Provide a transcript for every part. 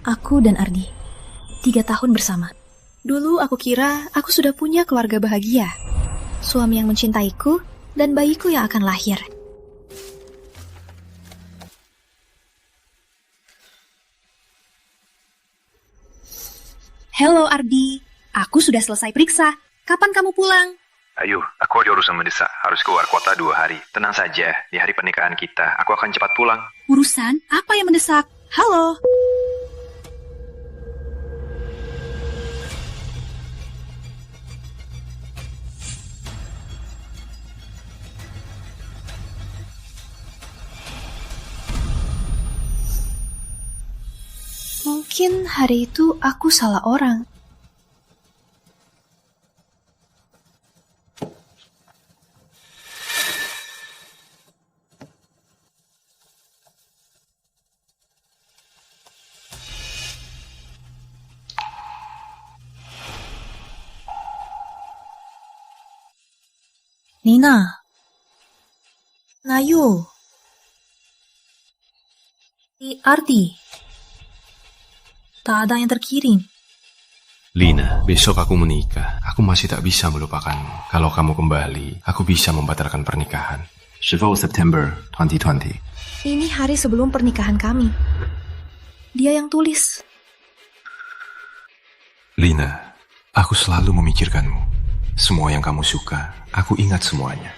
Aku dan Ardi, 3 tahun bersama. Dulu aku kira aku sudah punya keluarga bahagia. Suami yang mencintaiku dan bayiku yang akan lahir. Halo Ardi, aku sudah selesai periksa. Kapan kamu pulang? Ayo, aku ada urusan mendesak. Harus keluar kota 2 hari. Tenang saja, di hari pernikahan kita, aku akan cepat pulang. Urusan apa yang mendesak? Halo? Mungkin hari itu aku salah orang. Nina. Nayu. Ardi. Tak ada yang terkirim. Lina, besok aku menikah. Aku masih tak bisa melupakanmu. Kalau kamu kembali, aku bisa membatalkan pernikahan. 10 September 2020. Ini hari sebelum pernikahan kami. Dia yang tulis. Lina, aku selalu memikirkanmu. Semua yang kamu suka, aku ingat semuanya.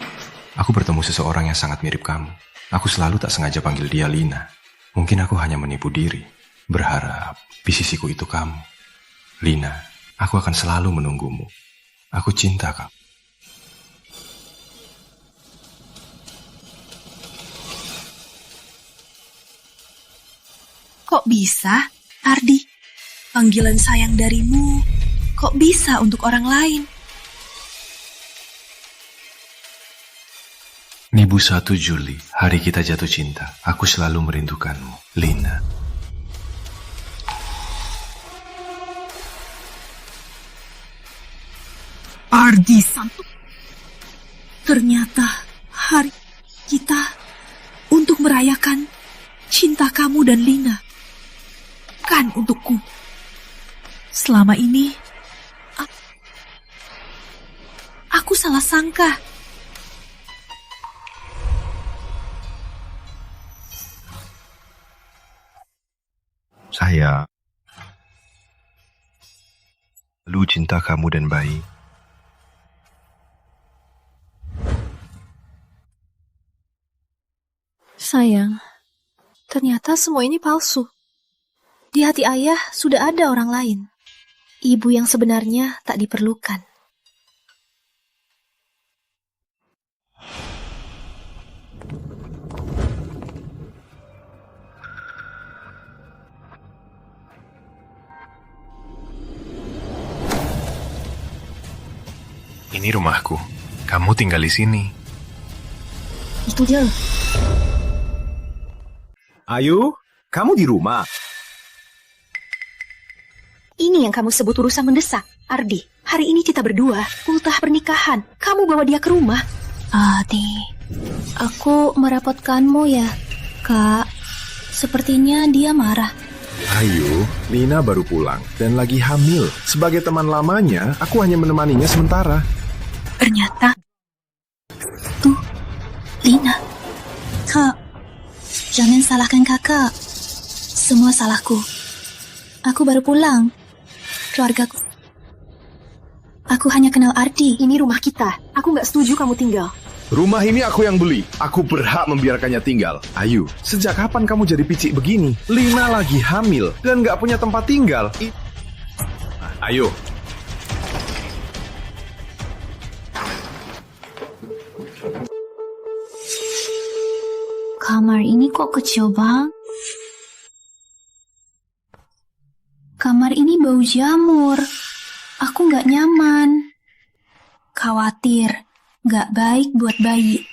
Aku bertemu seseorang yang sangat mirip kamu. Aku selalu tak sengaja panggil dia Lina. Mungkin aku hanya menipu diri, berharap di sisiku itu kamu. Lina, aku akan selalu menunggumu. Aku cinta kamu. Kok bisa, Ardi? Panggilan sayang darimu, kok bisa untuk orang lain? Nibu 1 Juli, hari kita jatuh cinta. Aku selalu merindukanmu, Lina. Ardi Santo. Ternyata hari kita untuk merayakan cinta kamu dan Lina. Kan untukku. Selama ini, aku salah sangka. Saya lu cinta kamu dan bayi. Sayang, ternyata semua ini palsu. Di hati ayah sudah ada orang lain. Ibu yang sebenarnya tak diperlukan. Ini rumahku. Kamu tinggal di sini. Itu dia. Ayu, kamu di rumah? Ini yang kamu sebut urusan mendesak. Ardi, hari ini kita berdua ultah pernikahan. Kamu bawa dia ke rumah. Ardi, aku merepotkanmu ya, Kak. Sepertinya dia marah. Ayu, Lina baru pulang dan lagi hamil. Sebagai teman lamanya, aku hanya menemaninya sementara. Ternyata tuh Lina. Kak, jangan salahkan kakak. Semua salahku. Aku baru pulang. Keluargaku. Aku hanya kenal Ardi. Ini rumah kita. Aku nggak setuju kamu tinggal. Rumah ini aku yang beli. Aku berhak membiarkannya tinggal. Ayu, sejak kapan kamu jadi picik begini? Lina lagi hamil dan nggak punya tempat tinggal. Ayo. Kamar ini kok kecil banget? Kamar ini bau jamur. Aku nggak nyaman. Khawatir, nggak baik buat bayi.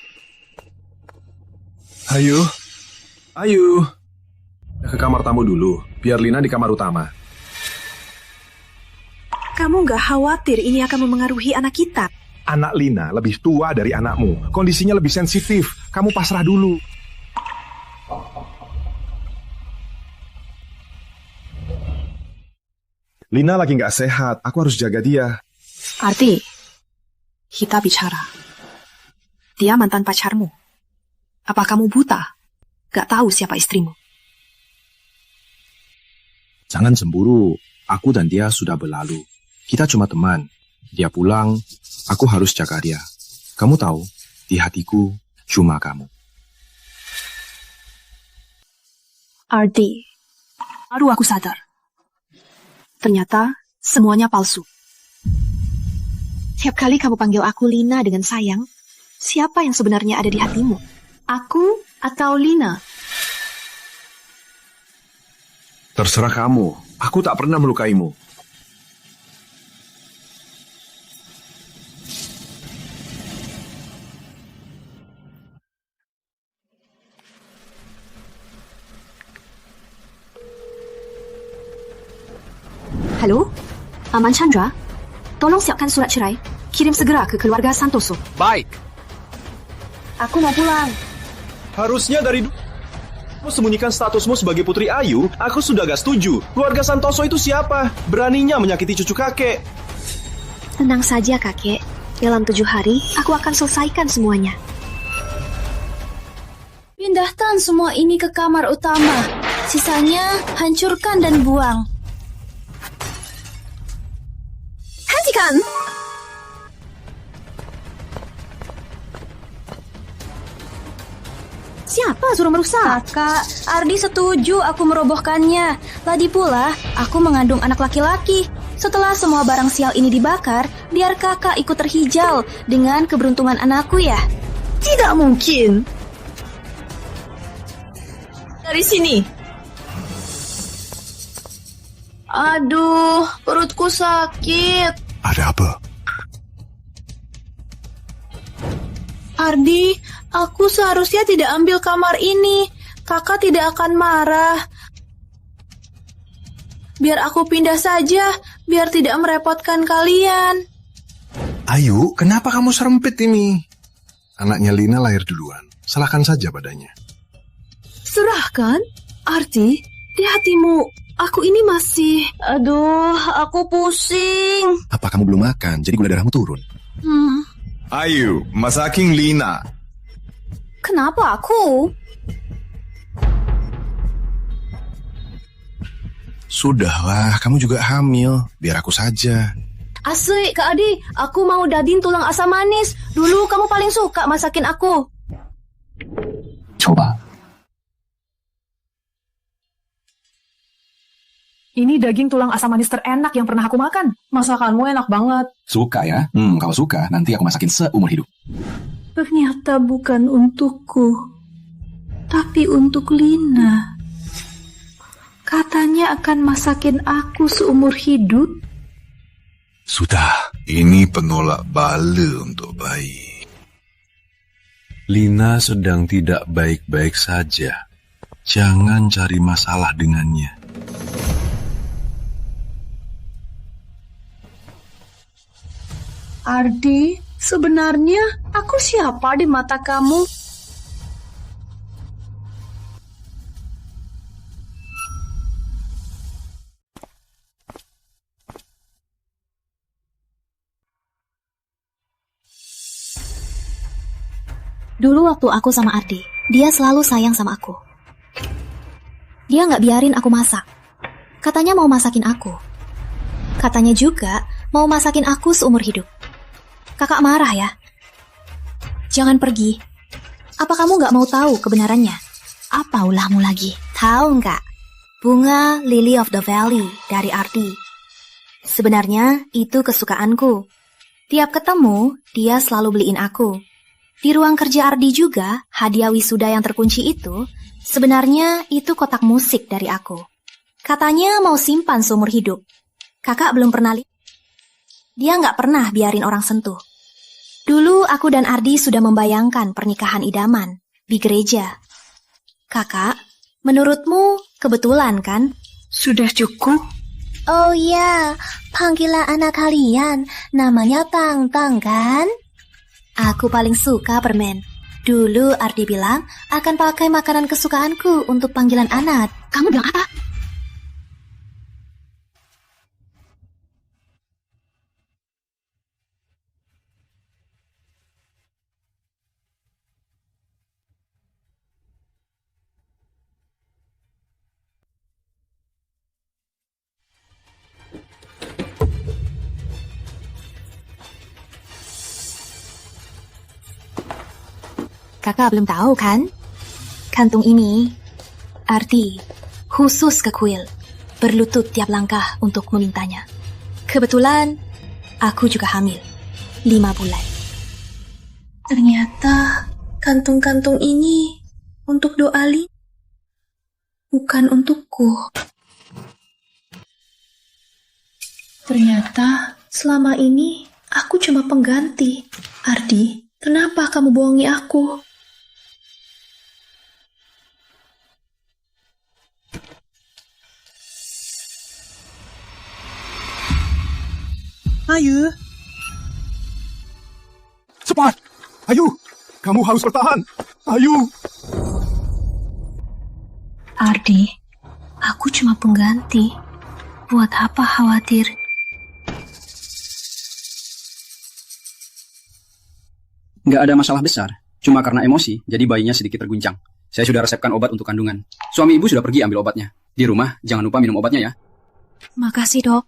Ayu. Ayu. Ke kamar tamu dulu, biar Lina di kamar utama. Kamu nggak khawatir ini akan memengaruhi anak kita? Anak Lina lebih tua dari anakmu. Kondisinya lebih sensitif. Kamu pasrah dulu. Lina lagi nggak sehat. Aku harus jaga dia. Ardi, kita bicara. Dia mantan pacarmu. Apa kamu buta? Gak tahu siapa istrimu? Jangan cemburu. Aku dan dia sudah berlalu. Kita cuma teman. Dia pulang, aku harus jaga dia. Kamu tahu, di hatiku cuma kamu. Ardi, baru aku sadar. Ternyata semuanya palsu. Tiap kali kamu panggil aku Lina dengan sayang, siapa yang sebenarnya ada di hatimu? Aku atau Lina? Terserah kamu. Aku tak pernah melukaimu. Halo? Aman Chandra? Tolong siapkan surat cerai. Kirim segera ke keluarga Santoso. Baik. Aku mau pulang. Harusnya dari dulu kamu sembunyikan statusmu sebagai Putri Ayu. Aku sudah gak setuju. Keluarga Santoso itu siapa? Beraninya menyakiti cucu kakek. Tenang saja kakek. Dalam 7 hari, aku akan selesaikan semuanya. Pindahkan semua ini ke kamar utama. Sisanya hancurkan dan buang. Hentikan! Siapa suruh merusak? Kakak, Ardi setuju aku merobohkannya. Lagi pula, aku mengandung anak laki-laki. Setelah semua barang sial ini dibakar, biar kakak ikut terhijau dengan keberuntungan anakku ya. Tidak mungkin. Dari sini. Aduh, perutku sakit. Ada apa? Ardi, aku seharusnya tidak ambil kamar ini. Kakak tidak akan marah. Biar aku pindah saja, biar tidak merepotkan kalian. Ayu, kenapa kamu serempit ini? Anaknya Lina lahir duluan. Salahkan saja padanya. Serahkan? Arti, di hatimu, aku ini masih... Aduh, aku pusing. Apa kamu belum makan, jadi gula darahmu turun? Ayu, masakin Lina. Kenapa aku? Sudahlah, kamu juga hamil. Biar aku saja. Asik, Kak Adi, aku mau daging tulang asam manis. Dulu kamu paling suka masakin aku. Coba. Ini daging tulang asam manis terenak yang pernah aku makan. Masakanmu enak banget. Suka ya? Kalau suka, nanti aku masakin seumur hidup. Ternyata bukan untukku, tapi untuk Lina. Katanya akan masakin aku seumur hidup. Sudah, ini penolak bala untuk bayi. Lina sedang tidak baik-baik saja. Jangan cari masalah dengannya. Ardi, sebenarnya aku siapa di mata kamu? Dulu waktu aku sama Ardi, dia selalu sayang sama aku. Dia nggak biarin aku masak. Katanya mau masakin aku. Katanya juga mau masakin aku seumur hidup. Kakak marah ya? Jangan pergi. Apa kamu nggak mau tahu kebenarannya? Apa ulahmu lagi? Tahu nggak? Bunga Lily of the Valley dari Ardi. Sebenarnya itu kesukaanku. Tiap ketemu, dia selalu beliin aku. Di ruang kerja Ardi juga, hadiah wisuda yang terkunci itu, sebenarnya itu kotak musik dari aku. Katanya mau simpan seumur hidup. Kakak belum pernah lihat. Dia nggak pernah biarin orang sentuh. Dulu aku dan Ardi sudah membayangkan pernikahan idaman di gereja. Kakak, menurutmu kebetulan kan? Sudah cukup? Oh iya, panggilan anak kalian namanya Tang Tang kan? Aku paling suka permen. Dulu Ardi bilang akan pakai makanan kesukaanku untuk panggilan anak. Kamu bilang apa? Kakak belum tahu kan? Kantung ini arti khusus ke kuil, berlutut tiap langkah untuk memintanya. Kebetulan aku juga hamil 5 bulan. Ternyata kantung-kantung ini untuk doa Lina, bukan untukku. Ternyata selama ini aku cuma pengganti. Ardi, kenapa kamu bohongi aku? Ayu. Cepat! Ayu! Kamu harus bertahan! Ayu! Ardi, aku cuma pengganti. Buat apa khawatir? Nggak ada masalah besar, cuma karena emosi, jadi bayinya sedikit terguncang. Saya sudah resepkan obat untuk kandungan. Suami ibu sudah pergi ambil obatnya. Di rumah, jangan lupa minum obatnya ya. Makasih, Dok.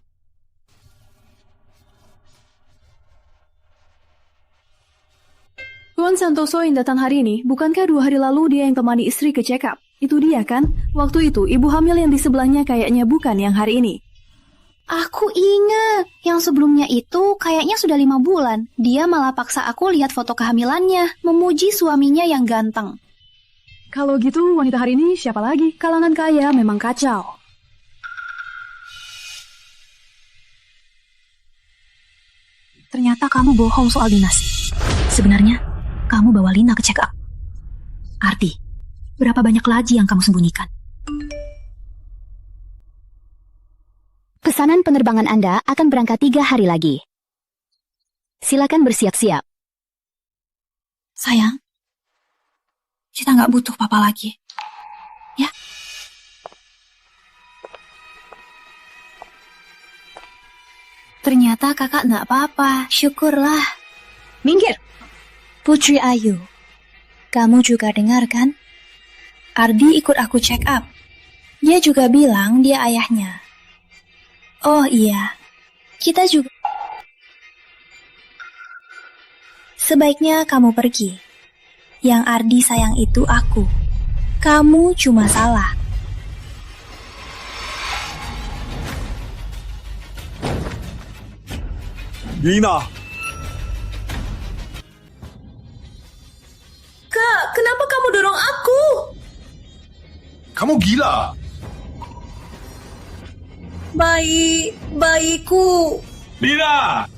Tuan Santoso yang datang hari ini, bukankah 2 hari lalu dia yang temani istri ke check up? Itu dia kan? Waktu itu, ibu hamil yang di sebelahnya kayaknya bukan yang hari ini. Aku ingat, yang sebelumnya itu kayaknya sudah 5 bulan. Dia malah paksa aku lihat foto kehamilannya, memuji suaminya yang ganteng. Kalau gitu, wanita hari ini siapa lagi? Kalangan kaya memang kacau. Ternyata kamu bohong soal dinasti. Sebenarnya, kamu bawa Lina ke check up. Arti, berapa banyak lagi yang kamu sembunyikan? Pesanan penerbangan Anda akan berangkat 3 hari lagi. Silakan bersiap-siap. Sayang, kita nggak butuh papa lagi. Ya? Ternyata kakak nggak apa-apa, syukurlah. Minggir! Putri Ayu, kamu juga dengar kan? Ardi ikut aku check up. Dia juga bilang dia ayahnya. Oh iya, kita juga. Sebaiknya kamu pergi. Yang Ardi sayang itu aku. Kamu cuma salah. Lina! Kak, kenapa kamu dorong aku? Kamu gila! Bayiku. Lina!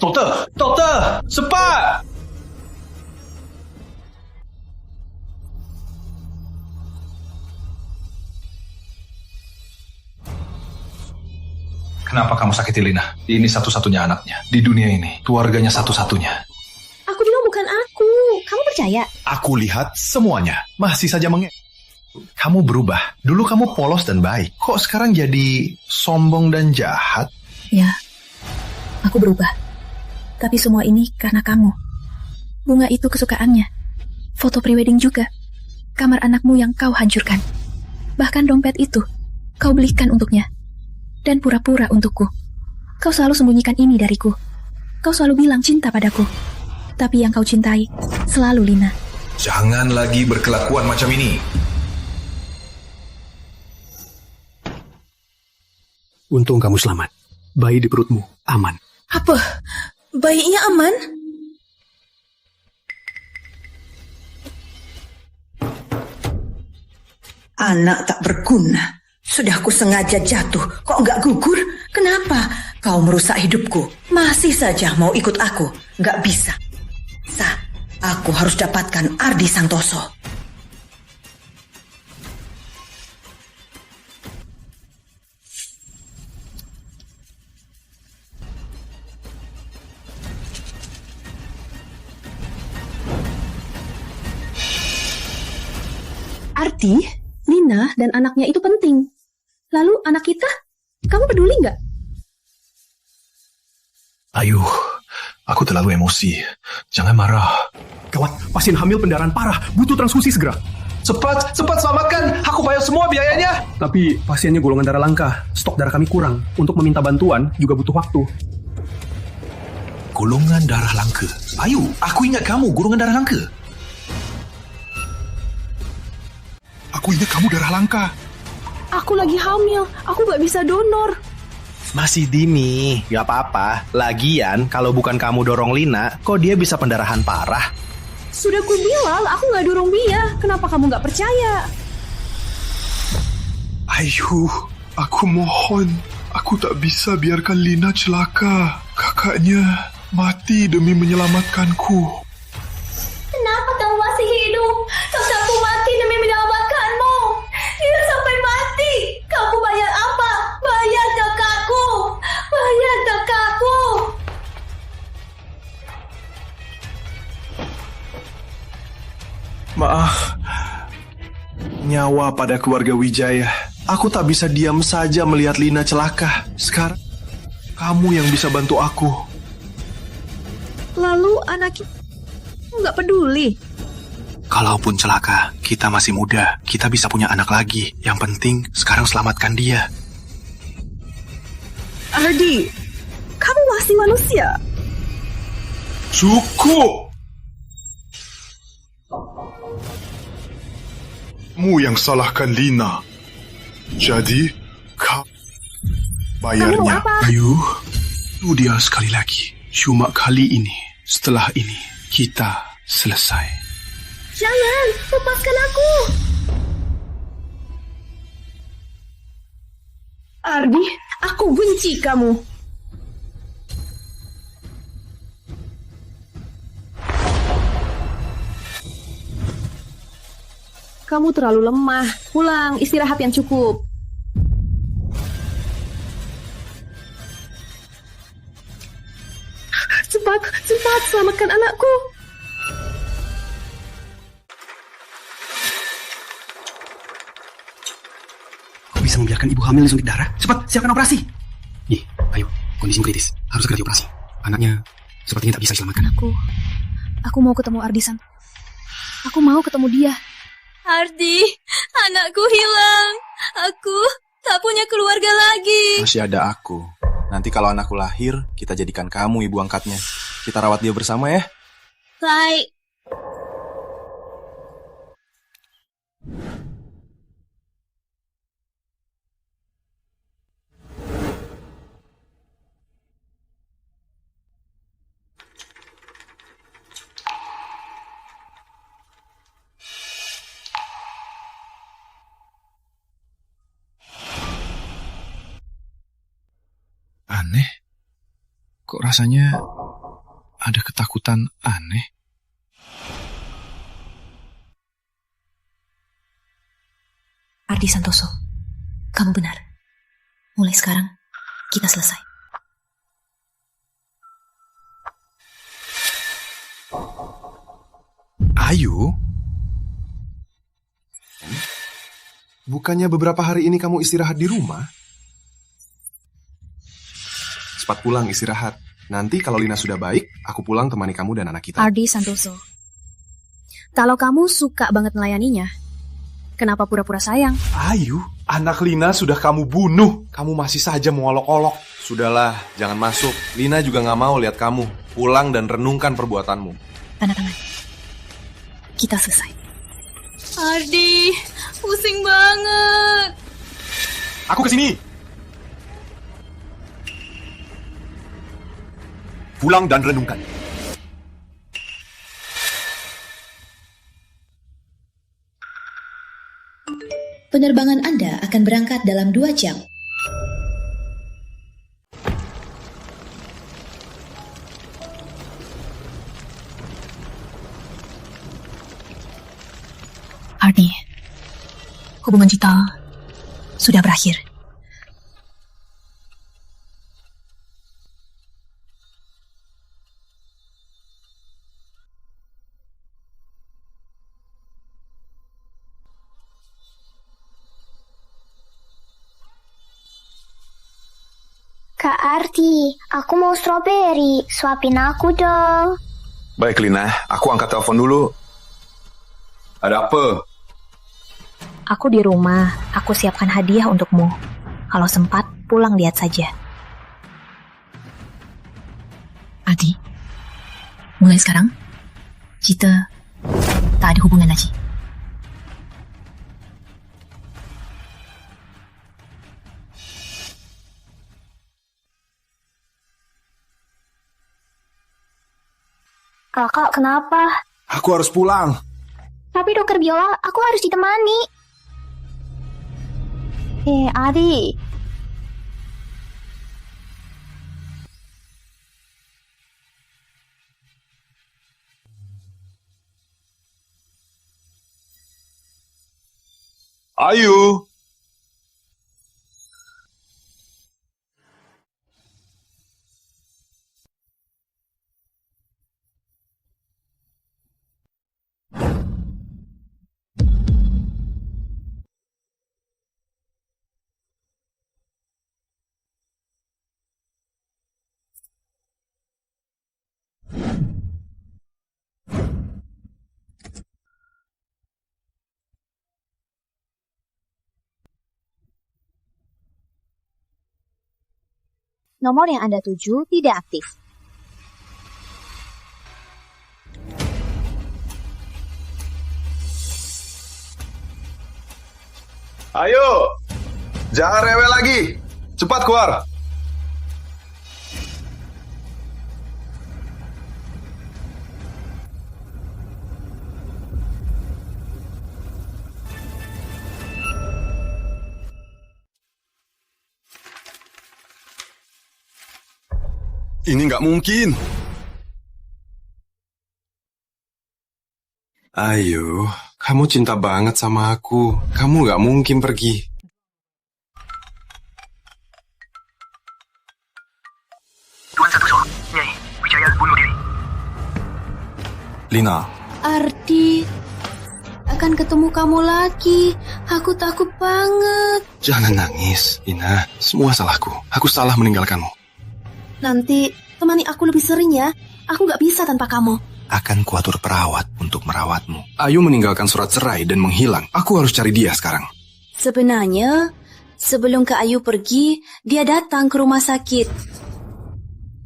Dokter! Cepat! Kenapa kamu sakiti Lina? Ini satu-satunya anaknya. Di dunia ini, keluarganya satu-satunya. Aku bilang bukan aku. Kamu percaya? Aku lihat semuanya. Masih saja Kamu berubah. Dulu kamu polos dan baik. Kok sekarang jadi sombong dan jahat? Ya, aku berubah. Tapi semua ini karena kamu. Bunga itu kesukaannya. Foto prewedding juga. Kamar anakmu yang kau hancurkan. Bahkan dompet itu, kau belikan untuknya. Dan pura-pura untukku. Kau selalu sembunyikan ini dariku. Kau selalu bilang cinta padaku. Tapi yang kau cintai selalu Lina. Jangan lagi berkelakuan macam ini. Untung kamu selamat. Bayi di perutmu aman. Apa? Bayinya aman? Anak tak berguna. Sudah aku sengaja jatuh. Kok enggak gugur? Kenapa? Kau merusak hidupku. Masih saja mau ikut aku. Enggak bisa. Aku harus dapatkan Ardi Santoso. Ardi, Lina, dan anaknya itu penting. Lalu anak kita, kamu peduli nggak? Ayu, aku terlalu emosi. Jangan marah. Gawat, pasien hamil pendarahan parah. Butuh transfusi segera. Cepat selamatkan. Aku bayar semua biayanya. Tapi pasiennya golongan darah langka. Stok darah kami kurang. Untuk meminta bantuan juga butuh waktu. Golongan darah langka. Ayu, aku ingat kamu golongan darah langka. Aku ingat kamu darah langka. Aku lagi hamil, aku gak bisa donor. Masih dini, gak apa-apa. Lagian, kalau bukan kamu dorong Lina, kok dia bisa pendarahan parah? Sudah ku bilang, aku gak dorong dia. Kenapa kamu gak percaya? Ayu, aku mohon. Aku tak bisa biarkan Lina celaka. Kakaknya mati demi menyelamatkanku. Kenapa kamu masih hidup? Kakakku mati demi menyelamatkanmu. Dia sampai mati. Kamu bayar apa? Bayar kakakku. Bayar kakakku. Maaf. Nyawa pada keluarga Wijaya. Aku tak bisa diam saja melihat Lina celaka. Sekarang, kamu yang bisa bantu aku. Lalu anak nggak peduli. Kalaupun celaka, kita masih muda. Kita bisa punya anak lagi. Yang penting, sekarang selamatkan dia. Ardi, kamu masih manusia. Cukup! Kamu yang salahkan Lina. Jadi, bayarnya. Ayu, itu dia sekali lagi. Cuma kali ini, setelah ini, kita selesai. Jangan, lepaskan aku. Ardi, aku benci kamu. Kamu terlalu lemah. Pulang, istirahat yang cukup. Cepat, selamatkan anakku. Kau bisa membiarkan ibu hamil disuntik darah? Cepat, siapkan operasi. Ayo, kondisi kritis. Harus segera dioperasi. Anaknya sepertinya tak bisa diselamatkan. Aku mau ketemu Ardisan. Aku mau ketemu dia. Ardi, anakku hilang. Aku tak punya keluarga lagi. Masih ada aku. Nanti kalau anakku lahir, kita jadikan kamu ibu angkatnya. Kita rawat dia bersama ya. Baik. Aneh. Kok rasanya ada ketakutan aneh? Ardi Santoso, kamu benar. Mulai sekarang, kita selesai. Ayu? Bukannya beberapa hari ini kamu istirahat di rumah? Cepat pulang istirahat. Nanti kalau Lina sudah baik, aku pulang temani kamu dan anak kita. Ardi Santoso, kalau kamu suka banget melayaninya, kenapa pura-pura sayang? Ayu, anak Lina sudah kamu bunuh. Kamu masih saja mengolok-olok. Sudahlah, jangan masuk. Lina juga gak mau lihat kamu. Pulang dan renungkan perbuatanmu. Tanda tangan. Kita selesai. Ardi, pusing banget. Aku kesini. Pulang dan renungkan. Penerbangan Anda akan berangkat dalam 2 jam. Ardi, hubungan kita sudah berakhir. Kak Arti, aku mau stroberi. Suapin aku dong. Baik Lina, aku angkat telepon dulu. Ada apa? Aku di rumah, aku siapkan hadiah untukmu. Kalau sempat, pulang lihat saja. Adi, Mulai sekarang, kita tak ada hubungan lagi. Kakak, kenapa? Aku harus pulang. Tapi dokter bilang aku harus ditemani. Adik. Ayu. Nomor yang Anda tuju tidak aktif. Ayo, jangan rewel lagi. Cepat keluar. Ini nggak mungkin. Ayo, kamu cinta banget sama aku. Kamu nggak mungkin pergi. Tuan Satu So, Nyai, Wijaya bunuh diri. Lina. Ardi, akan ketemu kamu lagi. Aku takut banget. Jangan nangis, Lina. Semua salahku. Aku salah meninggalkanmu. Nanti temani aku lebih sering ya. Aku nggak bisa tanpa kamu. Akan kuatur perawat untuk merawatmu. Ayu meninggalkan surat cerai dan menghilang. Aku harus cari dia sekarang. Sebenarnya, sebelum Kak Ayu pergi, dia datang ke rumah sakit.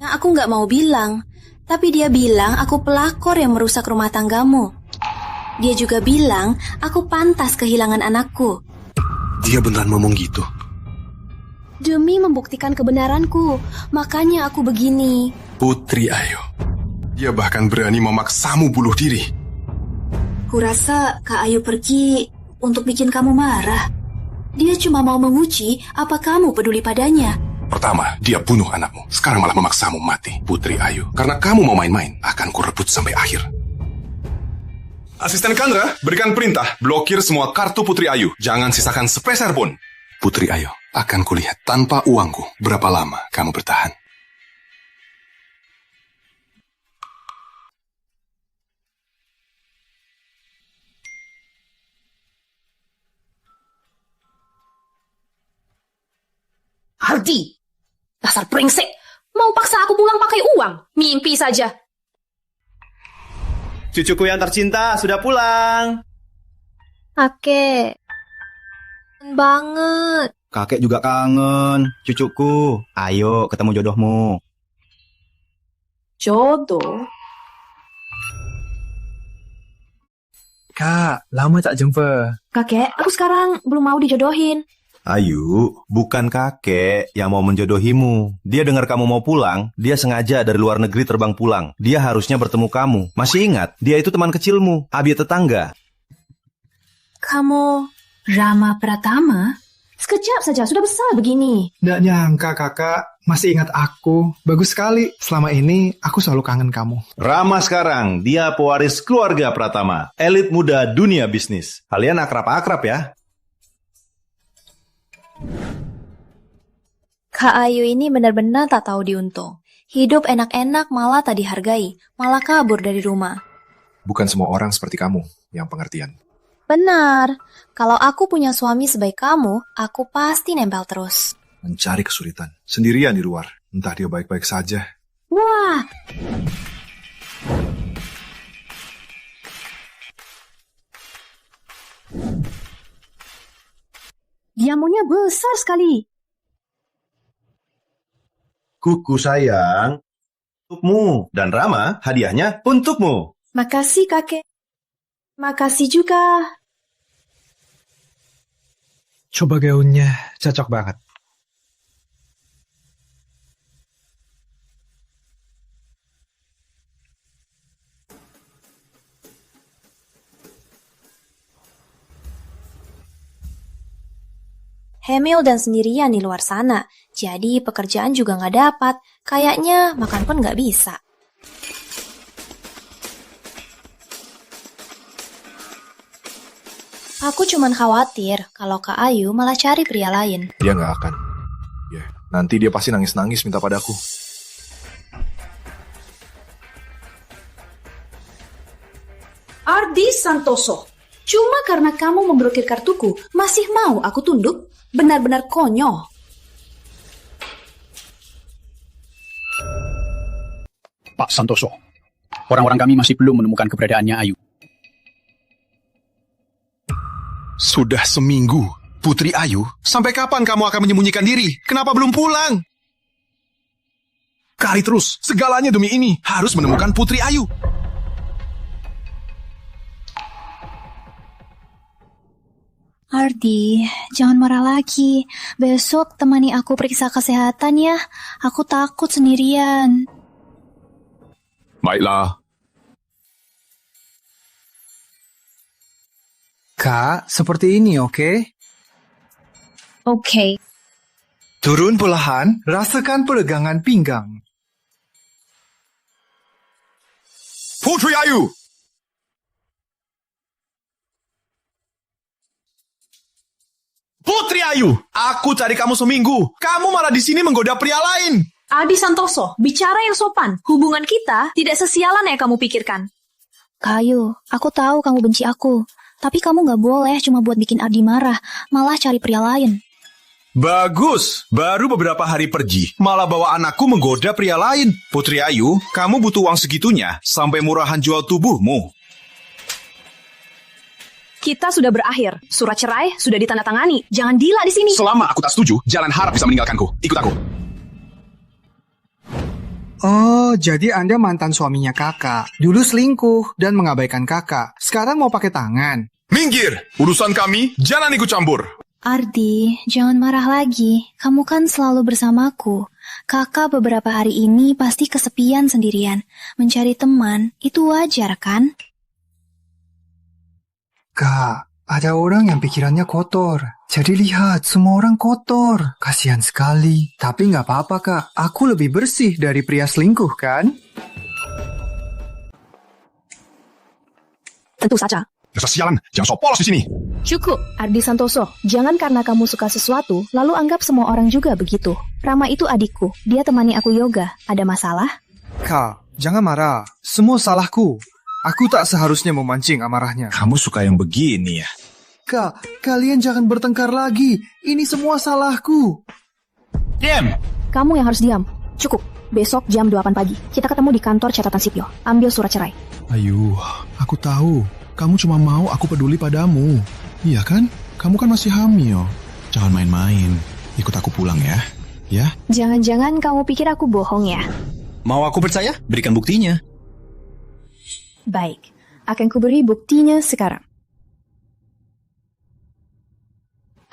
Nah, aku nggak mau bilang. Tapi dia bilang aku pelakor yang merusak rumah tanggamu. Dia juga bilang aku pantas kehilangan anakku. Dia beneran ngomong gitu? Demi membuktikan kebenaranku, makanya aku begini. Putri Ayu. Dia bahkan berani memaksamu bunuh diri. Kurasa Kak Ayu pergi untuk bikin kamu marah. Dia cuma mau menguji apa kamu peduli padanya. Pertama, dia bunuh anakmu. Sekarang malah memaksamu mati, Putri Ayu. Karena kamu mau main-main, akan kurebut sampai akhir. Asisten Kandra, berikan perintah. Blokir semua kartu Putri Ayu. Jangan sisakan sepeser pun. Putri Ayu, akan kulihat tanpa uangku berapa lama kamu bertahan. Ardi, dasar brengsek. Mau paksa aku pulang pakai uang? Mimpi saja. Cucuku yang tercinta sudah pulang. Kakek. Banget. Kakek juga kangen. Cucuku, ayo ketemu jodohmu. Jodoh? Kak, lama tak jumpa. Kakek, aku sekarang belum mau dijodohin. Ayu, bukan kakek yang mau menjodohimu. Dia dengar kamu mau pulang, dia sengaja dari luar negeri terbang pulang. Dia harusnya bertemu kamu. Masih ingat, dia itu teman kecilmu, abi tetangga. Kamu Rama Pratama? Sekejap saja, sudah besar begini. Nggak nyangka kakak masih ingat aku. Bagus sekali. Selama ini aku selalu kangen kamu. Rama sekarang, dia pewaris keluarga Pratama. Elit muda dunia bisnis. Kalian akrab-akrab ya? Kak Ayu ini benar-benar tak tahu diuntung. Hidup enak-enak malah tak dihargai, malah kabur dari rumah. Bukan semua orang seperti kamu yang pengertian. Benar, kalau aku punya suami sebaik kamu, aku pasti nempel terus. Mencari kesulitan, sendirian di luar. Entah dia baik-baik saja. Wah! Diamonnya besar sekali. Kuku sayang, Untukmu. Dan Rama, hadiahnya untukmu. Makasih, kakek. Makasih juga. Coba gaunnya, cocok banget. Hamil dan sendirian di luar sana, jadi pekerjaan juga nggak dapat. Kayaknya makan pun nggak bisa. Aku cuman khawatir kalau Kak Ayu malah cari pria lain. Dia nggak akan. Ya, nanti dia pasti nangis-nangis minta padaku. Ardi Santoso, cuma karena kamu memblokir kartuku, masih mau aku tunduk? Benar-benar konyol. Pak Santoso, orang-orang kami masih belum menemukan keberadaannya Ayu. Sudah seminggu, Putri Ayu. Sampai kapan kamu akan menyembunyikan diri? Kenapa belum pulang? Cari terus, segalanya demi ini. Harus menemukan Putri Ayu. Ardi, jangan marah lagi. Besok temani aku periksa kesehatan ya. Aku takut sendirian. Baiklah. Kak, seperti ini, oke? Oke. Turun perlahan, rasakan peregangan pinggang. Putri Ayu! Putri Ayu! Aku cari kamu seminggu. Kamu malah di sini menggoda pria lain. Adi Santoso, bicara yang sopan. Hubungan kita tidak sesialan yang kamu pikirkan. Kak Ayu, aku tahu kamu benci aku. Tapi kamu gak boleh cuma buat bikin Ardi marah, malah cari pria lain. Bagus, baru beberapa hari pergi, malah bawa anakku menggoda pria lain. Putri Ayu, kamu butuh uang segitunya sampai murahan jual tubuhmu. Kita sudah berakhir. Surat cerai sudah ditandatangani. Jangan dila di sini. Selama aku tak setuju, Jalan Harap bisa meninggalkanku. Ikut aku. Oh, jadi Anda mantan suaminya kakak. Dulu selingkuh dan mengabaikan kakak. Sekarang mau pakai tangan. Minggir! Urusan kami, jangan ikut campur. Ardi, jangan marah lagi. Kamu kan selalu bersamaku. Kakak beberapa hari ini pasti kesepian sendirian. Mencari teman, itu wajar kan? Kak, ada orang yang pikirannya kotor. Jadi lihat, semua orang kotor. Kasihan sekali. Tapi nggak apa-apa, Kak. Aku lebih bersih dari pria selingkuh, kan? Tentu saja. Dasar sialan, jangan sok polos di sini. Cukup, Ardi Santoso. Jangan karena kamu suka sesuatu, lalu anggap semua orang juga begitu. Rama itu adikku. Dia temani aku yoga. Ada masalah? Kak, jangan marah. Semua salahku. Aku tak seharusnya memancing amarahnya. Kamu suka yang begini ya? Kak, kalian jangan bertengkar lagi. Ini semua salahku. Diam! Kamu yang harus diam. Cukup. Besok jam 8 pagi. Kita ketemu di kantor catatan sipil. Ambil surat cerai. Ayu, aku tahu. Kamu cuma mau aku peduli padamu. Iya kan? Kamu kan masih hamil. Jangan main-main. Ikut aku pulang ya. Ya? Jangan-jangan kamu pikir aku bohong ya? Mau aku percaya? Berikan buktinya. Baik, akan kuberi buktinya sekarang.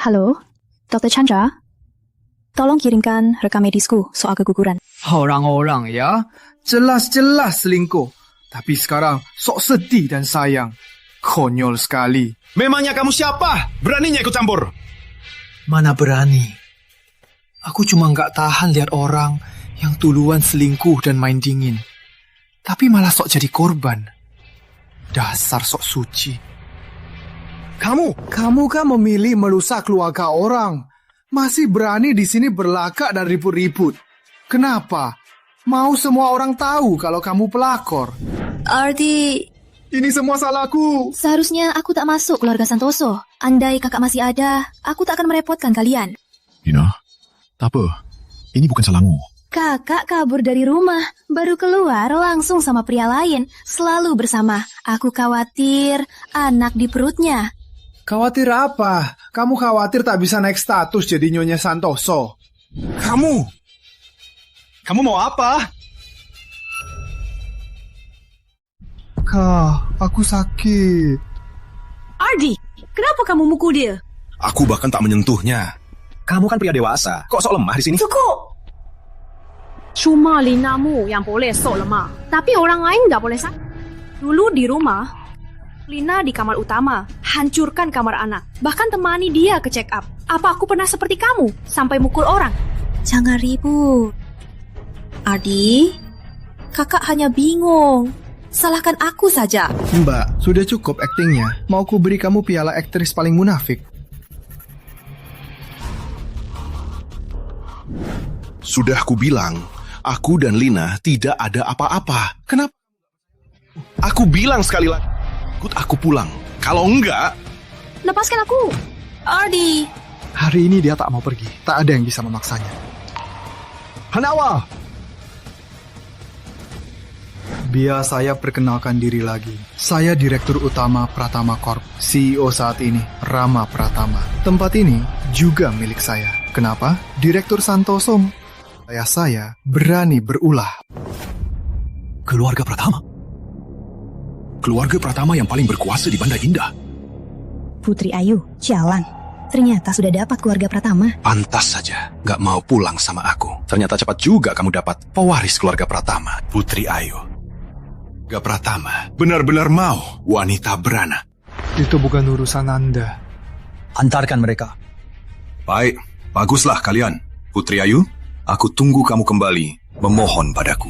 Halo, Dr. Chandra? Tolong kirimkan rekam medisku soal keguguran. Orang-orang ya, jelas-jelas selingkuh. Tapi sekarang sok sedih dan sayang. Konyol sekali. Memangnya kamu siapa? Beraninya ikut campur? Mana berani. Aku cuma nggak tahan lihat orang yang duluan selingkuh dan main dingin. Tapi malah sok jadi korban. Dasar sok suci. Kamu kan memilih merusak keluarga orang. Masih berani di sini berlagak dan ribut-ribut. Kenapa? Mau semua orang tahu kalau kamu pelakor. Ardi, ini semua salahku. Seharusnya aku tak masuk keluarga Santoso. Andai kakak masih ada, aku tak akan merepotkan kalian. Dina, tak apa. Ini bukan salahmu. Kakak kabur dari rumah, baru keluar langsung sama pria lain, selalu bersama. Aku khawatir anak di perutnya. Khawatir apa? Kamu khawatir tak bisa naik status jadi Nyonya Santoso. Kamu mau apa? Kak, aku sakit. Ardi, kenapa kamu mukul dia? Aku bahkan tak menyentuhnya. Kamu kan pria dewasa, kok sok lemah di sini? Cukup! Cuma Linamu yang boleh sok lemah, tapi orang lain nggak boleh sakit. Dulu di rumah, Lina di kamar utama, hancurkan kamar anak, bahkan temani dia ke check up. Apa aku pernah seperti kamu, sampai mukul orang? Jangan ribut. Ardi, kakak hanya bingung. Salahkan aku saja. Mbak, sudah cukup aktingnya. Mau ku beri kamu piala aktris paling munafik. Sudah ku bilang, aku dan Lina tidak ada apa-apa. Kenapa? Aku bilang sekali lagi, ikut aku pulang. Kalau enggak... Lepaskan aku! Ardi! Hari ini dia tak mau pergi. Tak ada yang bisa memaksanya. Hanawa! Biar saya perkenalkan diri lagi. Saya Direktur Utama Pratama Corp. CEO saat ini, Rama Pratama. Tempat ini juga milik saya. Kenapa? Direktur Santoso saya berani berulah. Keluarga Pratama? Keluarga Pratama yang paling berkuasa di Banda Indah. Putri Ayu, jalan. Ternyata sudah dapat keluarga Pratama. Pantas saja, gak mau pulang sama aku. Ternyata cepat juga kamu dapat pewaris keluarga Pratama. Putri Ayu. Gak Pratama, benar-benar mau wanita beranak. Itu bukan urusan Anda. Antarkan mereka. Baik, baguslah kalian. Putri Ayu, aku tunggu kamu kembali memohon padaku.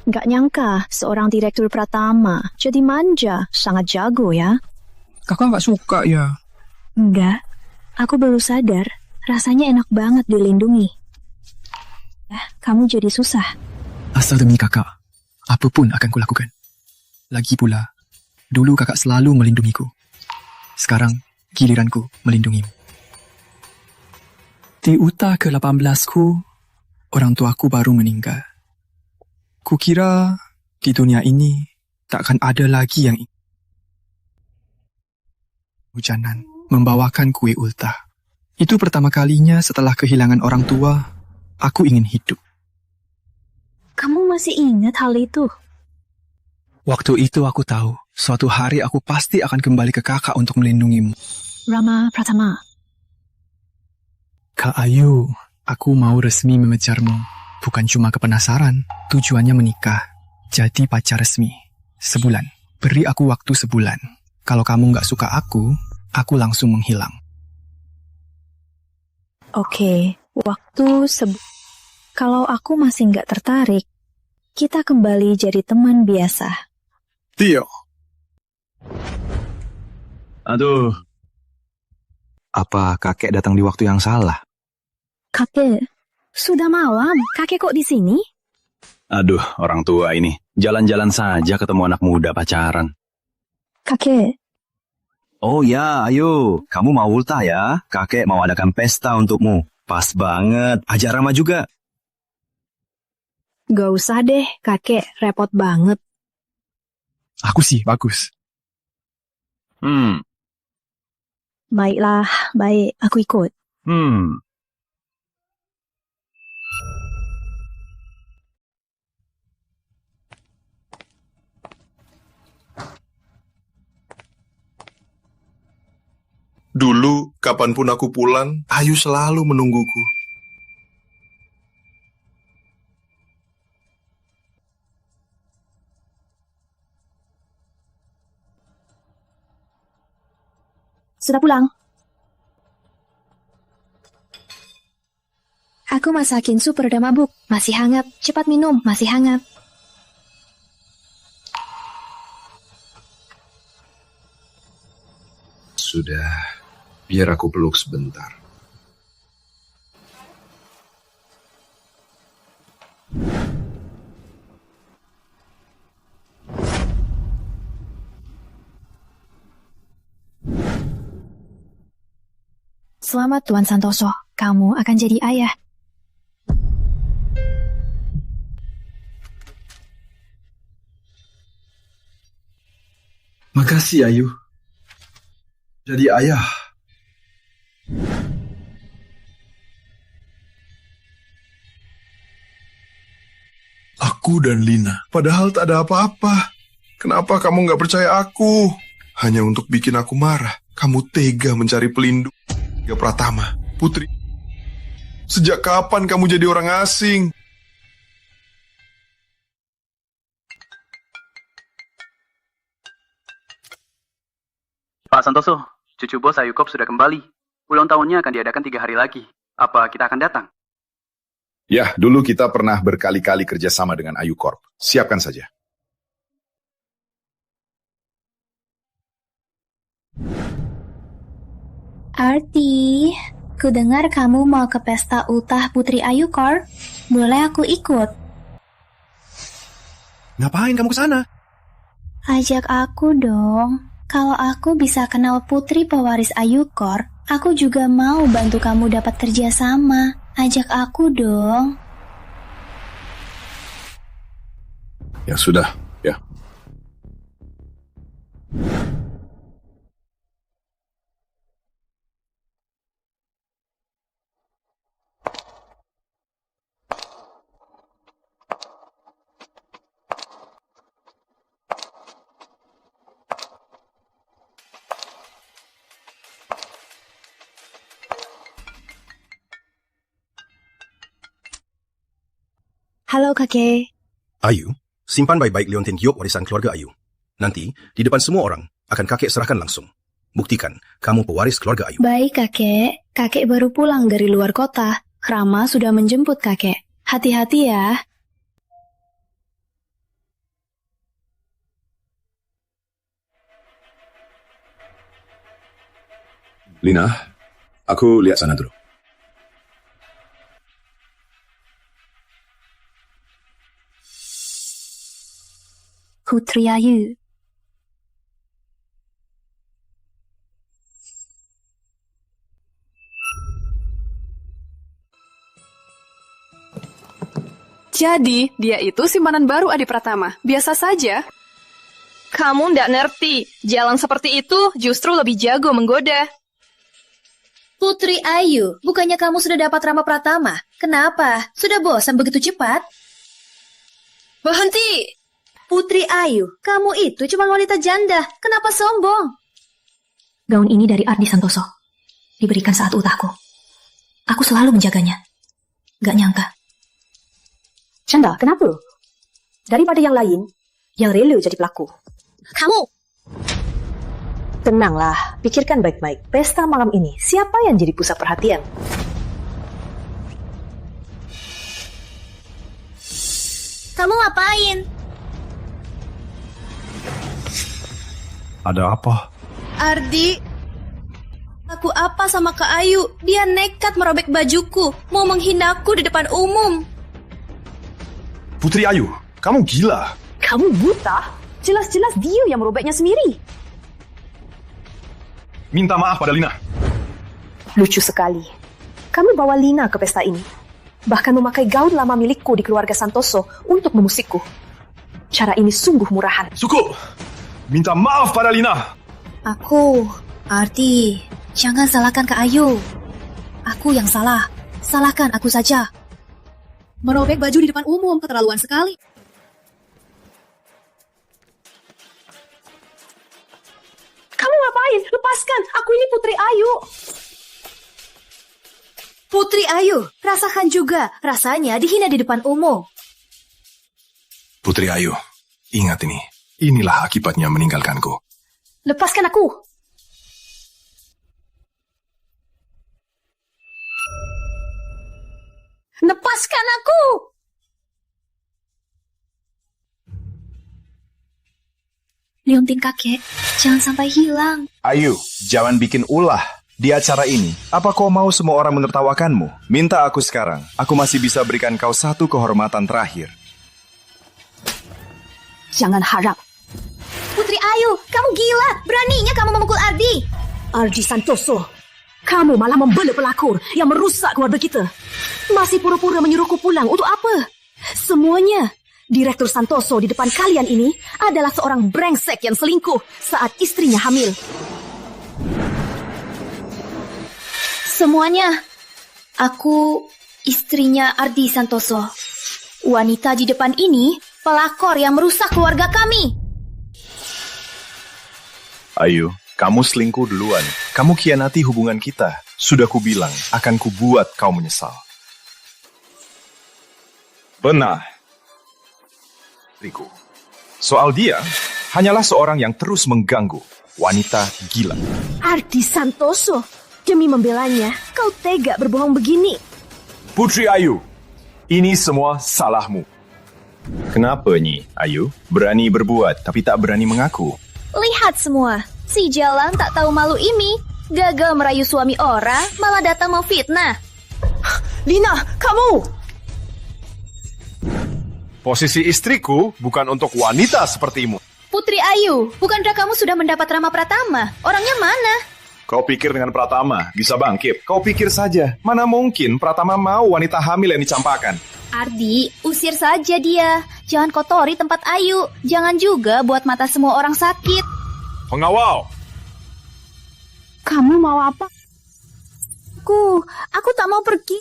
Gak nyangka seorang direktur Pratama jadi manja, sangat jago ya. Kakak gak suka ya? Enggak, aku baru sadar rasanya enak banget dilindungi. Kamu jadi susah. Asal demi kakak, apapun akan kulakukan. Lagi pula, dulu kakak selalu melindungiku. Sekarang, giliranku melindungimu. Di uta ke-18ku, orang tuaku baru meninggal. Kukira di dunia ini takkan ada lagi yang hujanan membawakan kue ultah. Itu pertama kalinya setelah kehilangan orang tua, aku ingin hidup. Kamu masih ingat hal itu? Waktu itu aku tahu, suatu hari aku pasti akan kembali ke kakak untuk melindungimu. Rama Pratama. Kak Ayu, aku mau resmi mengejarmu. Bukan cuma kepenasaran, tujuannya menikah. Jadi pacar resmi. Sebulan. Beri aku waktu sebulan. Kalau kamu gak suka aku langsung menghilang. Oke, kalau aku masih gak tertarik, kita kembali jadi teman biasa. Tio. Aduh. Apa kakek datang di waktu yang salah? Kakek, sudah malam. Kakek kok di sini? Aduh, orang tua ini. Jalan-jalan saja ketemu anak muda pacaran. Kakek. Oh ya, ayo. Kamu mau ultah ya? Kakek mau adakan pesta untukmu. Pas banget. Ajak Rama juga. Gak usah deh, kakek. Repot banget. Aku sih, bagus. Baiklah, baik. Aku ikut. Dulu, kapanpun aku pulang, Ayu selalu menungguku. Sudah pulang? Aku masakin sup pereda mabuk. Masih hangat. Cepat minum, masih hangat. Sudah, biar aku peluk sebentar. Selamat Tuan Santoso, kamu akan jadi ayah. Makasih Ayu. Jadi ayah. aku dan Lina. Padahal tak ada apa-apa. Kenapa kamu nggak percaya aku? Hanya untuk bikin aku marah. Kamu tega mencari pelindung. Tiga Pratama, Putri. Sejak kapan kamu jadi orang asing? Pak Santoso, cucu bos Ayu Corp sudah kembali. Ulang tahunnya akan diadakan 3 hari lagi. Apa kita akan datang? Ya, dulu kita pernah berkali-kali kerjasama dengan Ayu Corp. Siapkan saja. Arti, ku dengar kamu mau ke pesta ultah Putri Ayu Corp. Boleh aku ikut? Ngapain kamu ke sana? Ajak aku dong. Kalau aku bisa kenal Putri pewaris Ayu Corp, aku juga mau bantu kamu dapat kerjasama. Ajak aku dong. Ya sudah, ya. Halo kakek. Ayu, simpan baik-baik liontin giok warisan keluarga Ayu. Nanti, di depan semua orang, akan kakek serahkan langsung. Buktikan, kamu pewaris keluarga Ayu. Baik kakek, kakek baru pulang dari luar kota. Rama sudah menjemput kakek. Hati-hati ya. Lina, aku lihat sana dulu. Putri Ayu. Jadi, dia itu simpanan baru Adi Pratama. Biasa saja. Kamu ndak ngerti. Jalan seperti itu justru lebih jago menggoda. Putri Ayu, bukannya kamu sudah dapat Rama Pratama? Kenapa? Sudah bosan begitu cepat? Berhenti! Putri Ayu, kamu itu cuma wanita janda. Kenapa sombong? Gaun ini dari Ardi Santoso. Diberikan saat ultahku. Aku selalu menjaganya. Gak nyangka. Canda, kenapa lo? Daripada yang lain, yang rela jadi pelaku. Kamu! Tenanglah, pikirkan baik-baik. Pesta malam ini, siapa yang jadi pusat perhatian? Kamu ngapain? Ada apa? Ardi, aku apa sama Kak Ayu? Dia nekat merobek bajuku, mau menghinaku di depan umum. Putri Ayu, kamu gila. Kamu buta? Jelas-jelas dia yang merobeknya sendiri. Minta maaf pada Lina. Lucu sekali. Kamu bawa Lina ke pesta ini. Bahkan memakai gaun lama milikku di keluarga Santoso untuk memusikku. Cara ini sungguh murahan. Cukup! Minta maaf pada Lina. Aku, Arti, jangan salahkan Kak Ayu. Aku yang salah. Salahkan aku saja. Merobek baju di depan umum, keterlaluan sekali. Kamu ngapain? Lepaskan, aku ini Putri Ayu. Putri Ayu, rasakan juga. Rasanya dihina di depan umum. Putri Ayu, ingat ini. Inilah akibatnya meninggalkanku. Lepaskan aku. Lepaskan aku. Liontin kakek, jangan sampai hilang. Ayu, jangan bikin ulah. Di acara ini, apa kau mau semua orang menertawakanmu? Minta aku sekarang. Aku masih bisa berikan kau satu kehormatan terakhir. Jangan harap. Putri Ayu, kamu gila. Beraninya kamu memukul Ardi. Ardi Santoso, kamu malah membela pelakor yang merusak keluarga kita. Masih pura-pura menyuruhku pulang untuk apa? Semuanya. Direktur Santoso di depan kalian ini adalah seorang brengsek yang selingkuh saat istrinya hamil. Semuanya. Aku istrinya Ardi Santoso. Wanita di depan ini pelakor yang merusak keluarga kami. Ayu, kamu selingkuh duluan. Kamu khianati hubungan kita. Sudah kubilang, akan kubuat kau menyesal. Benar. Riku, soal dia, hanyalah seorang yang terus mengganggu. Wanita gila. Ardi Santoso, demi membelanya, kau tega berbohong begini. Putri Ayu, ini semua salahmu. Kenapa, Nyi? Ayu, berani berbuat tapi tak berani mengaku. Lihat semua, si Jalang tak tahu malu ini. Gagal merayu suami orang, malah datang memfitnah. Lina, kamu! Posisi istriku bukan untuk wanita sepertimu. Putri Ayu, bukankah kamu sudah mendapat Rama Pratama? Orangnya mana? Kau pikir dengan Pratama bisa bangkit? Kau pikir saja, mana mungkin Pratama mau wanita hamil yang dicampakkan? Ardi, usir saja dia. Jangan kotori tempat Ayu. Jangan juga buat mata semua orang sakit. Pengawal! Kamu mau apa? Aku tak mau pergi.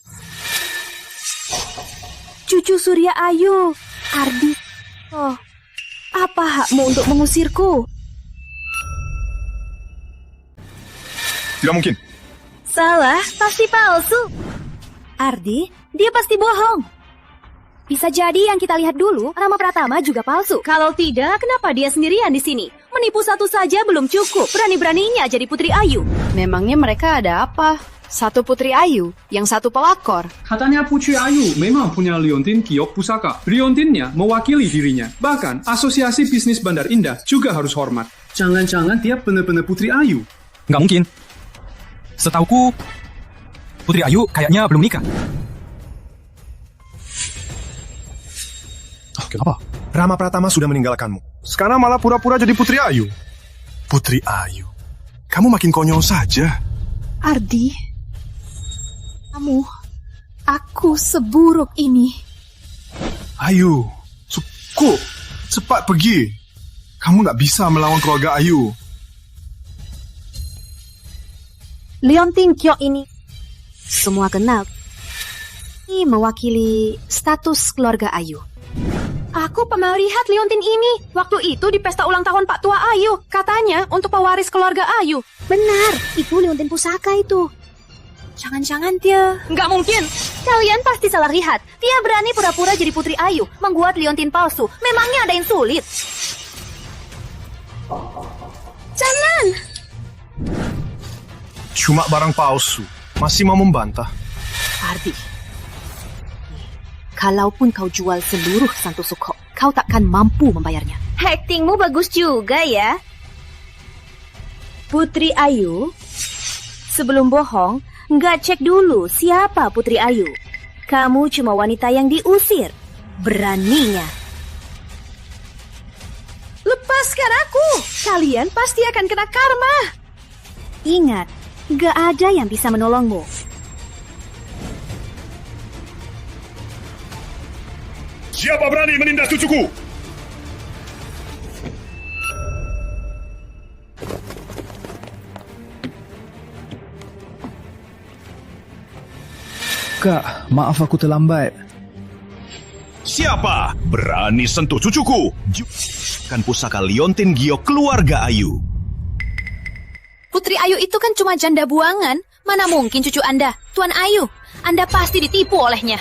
Cucu Surya Ayu, Ardi. Oh, apa hakmu untuk mengusirku? Tidak mungkin. Salah, pasti palsu. Ardi, dia pasti bohong. Bisa jadi yang kita lihat dulu, Rama Pratama juga palsu. Kalau tidak, kenapa dia sendirian di sini? Menipu satu saja belum cukup. Berani-beraninya jadi Putri Ayu. Memangnya mereka ada apa? Satu Putri Ayu, yang satu pelakor. Katanya Putri Ayu memang punya liontin kiok pusaka. Liontinnya mewakili dirinya. Bahkan Asosiasi Bisnis Bandar Indah juga harus hormat. Jangan-jangan dia benar-benar Putri Ayu. Nggak mungkin. Setauku, Putri Ayu kayaknya belum nikah. Kenapa? Rama Pratama sudah meninggalkanmu. Sekarang malah pura-pura jadi Putri Ayu. Putri Ayu, kamu makin konyol saja. Ardi, aku seburuk ini. Ayu, cukup. Cepat pergi. Kamu nggak bisa melawan keluarga Ayu. Liontin Kiok ini semua kenal. Ini mewakili status keluarga Ayu. Aku pernah lihat liontin ini. Waktu itu di pesta ulang tahun Pak Tua Ayu. Katanya untuk pewaris keluarga Ayu. Benar, itu liontin pusaka itu. Jangan-jangan dia... Nggak mungkin. Kalian pasti salah lihat. Dia berani pura-pura jadi Putri Ayu, membuat liontin palsu. Memangnya ada yang sulit? Jangan! Cuma barang palsu. Masih mau membantah. Ardi, kalaupun kau jual seluruh Santoso, kau takkan mampu membayarnya. Actingmu bagus juga ya. Putri Ayu, sebelum bohong, nggak cek dulu siapa Putri Ayu. Kamu cuma wanita yang diusir. Beraninya. Lepaskan aku. Kalian pasti akan kena karma. Ingat, nggak ada yang bisa menolongmu. Siapa berani menindas cucuku? Kak, maaf aku terlambat. Siapa berani sentuh cucuku? Kan pusaka liontin giok keluarga Ayu. Putri Ayu itu kan cuma janda buangan. Mana mungkin cucu Anda, Tuan Ayu. Anda pasti ditipu olehnya.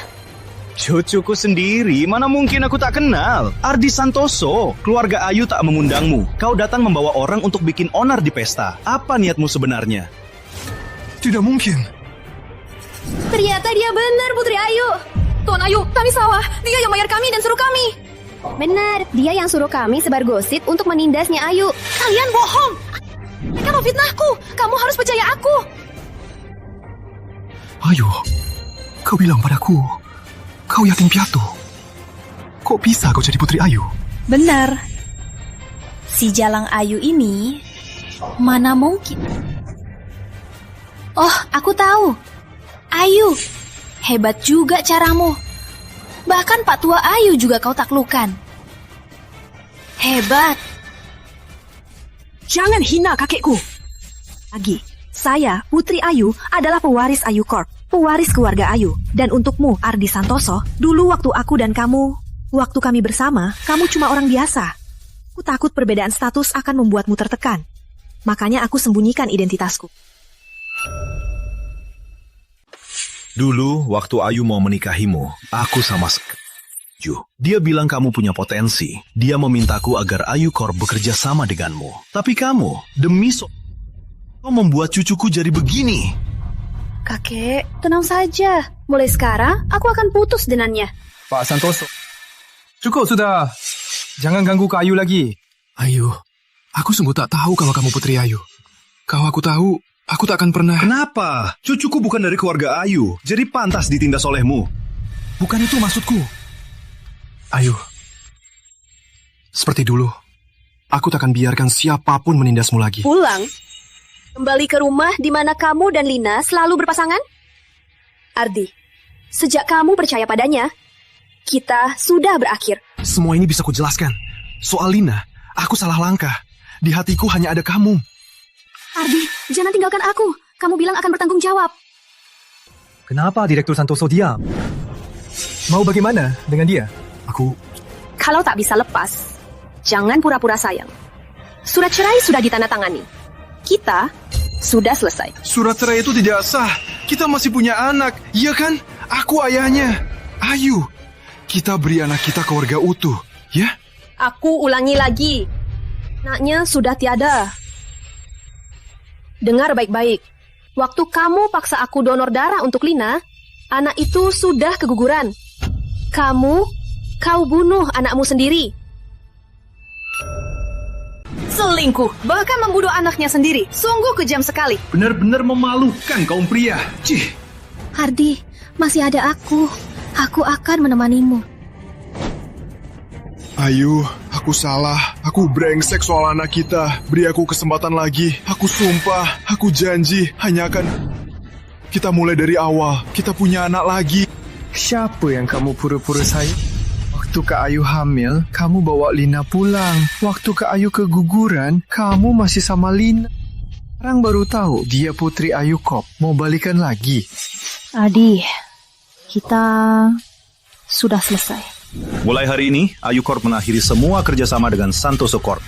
Cucuku sendiri, mana mungkin aku tak kenal. Ardi Santoso, keluarga Ayu tak mengundangmu. Kau datang membawa orang untuk bikin onar di pesta. Apa niatmu sebenarnya? Tidak mungkin. Ternyata dia benar Putri Ayu. Tuan Ayu, kami salah. Dia yang bayar kami dan suruh kami. Benar, dia yang suruh kami sebar gosip untuk menindasnya Ayu. Kalian bohong. Mereka mau fitnahku. Kamu harus percaya aku. Ayu, kau bilang padaku, kau yatim piatu. Kok bisa kau jadi Putri Ayu? Benar. Si Jalang Ayu ini mana mungkin. Oh, aku tahu. Ayu, hebat juga caramu. Bahkan Pak Tua Ayu juga kau taklukkan. Hebat. Jangan hina kakekku. Lagi, saya, Putri Ayu, adalah pewaris Ayu Corp. pewaris keluarga Ayu. Dan untukmu, Ardi Santoso, dulu waktu aku dan kamu, waktu kami bersama, kamu cuma orang biasa. Ku takut perbedaan status akan membuatmu tertekan. Makanya aku sembunyikan identitasku. Dulu, waktu Ayu mau menikahimu, aku sama sekali. Dia bilang kamu punya potensi. Dia memintaku agar Ayu Corp bekerja sama denganmu. Tapi kamu, demi kau membuat cucuku jadi begini. Kakek, tenang saja. Mulai sekarang, aku akan putus dengannya. Pak Santoso, cukup sudah. Jangan ganggu Kak Ayu lagi. Ayu, aku sungguh tak tahu kalau kamu putri Ayu. Kalau aku tahu, aku tak akan pernah... Kenapa? Cucuku bukan dari keluarga Ayu, jadi pantas ditindas olehmu. Bukan itu maksudku. Ayu, seperti dulu, aku tak akan biarkan siapapun menindasmu lagi. Pulang? Kembali ke rumah di mana kamu dan Lina selalu berpasangan? Ardi, sejak kamu percaya padanya, kita sudah berakhir. Semua ini bisa kujelaskan. Soal Lina, aku salah langkah. Di hatiku hanya ada kamu. Ardi, jangan tinggalkan aku. Kamu bilang akan bertanggung jawab. Kenapa Direktur Santoso diam? Mau bagaimana dengan dia? Kalau tak bisa lepas, jangan pura-pura sayang. Surat cerai sudah ditandatangani. Kita sudah selesai. Surat cerai itu tidak sah. Kita masih punya anak, iya kan? Aku ayahnya. Ayu, kita beri anak kita ke keluarga utuh, ya? Aku ulangi lagi. Anaknya sudah tiada. Dengar baik-baik. Waktu kamu paksa aku donor darah untuk Lina, anak itu sudah keguguran. Kau bunuh anakmu sendiri. Selingkuh, bahkan membunuh anaknya sendiri. Sungguh kejam sekali. Benar-benar memalukan kaum pria. Cih. Hardi, masih ada aku. Aku akan menemanimu. Ayu, aku salah. Aku brengsek soal anak kita. Beri aku kesempatan lagi. Aku sumpah, aku janji hanya akan... Kita mulai dari awal. Kita punya anak lagi. Siapa yang kamu pura-pura sayang? Waktu Kak Ayu hamil, kamu bawa Lina pulang. Waktu Kak Ayu keguguran, kamu masih sama Lina. Sekarang baru tahu dia putri Ayu Corp. Mau balikan lagi. Adi, kita sudah selesai. Mulai hari ini, Ayu Corp mengakhiri semua kerjasama dengan Santoso Corp.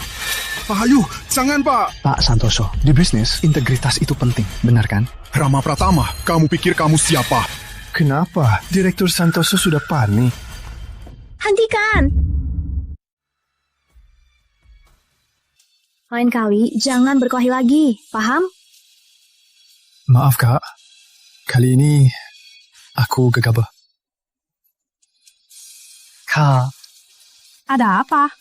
Pak Ayu, jangan Pak. Pak Santoso, di bisnis, integritas itu penting, benar kan? Rama Pratama, kamu pikir kamu siapa? Kenapa? Direktur Santoso sudah panik. Hentikan! Lain kali, jangan berkelahi lagi, paham? Maaf Kak, kali ini aku gegabah. Kak, Ada apa?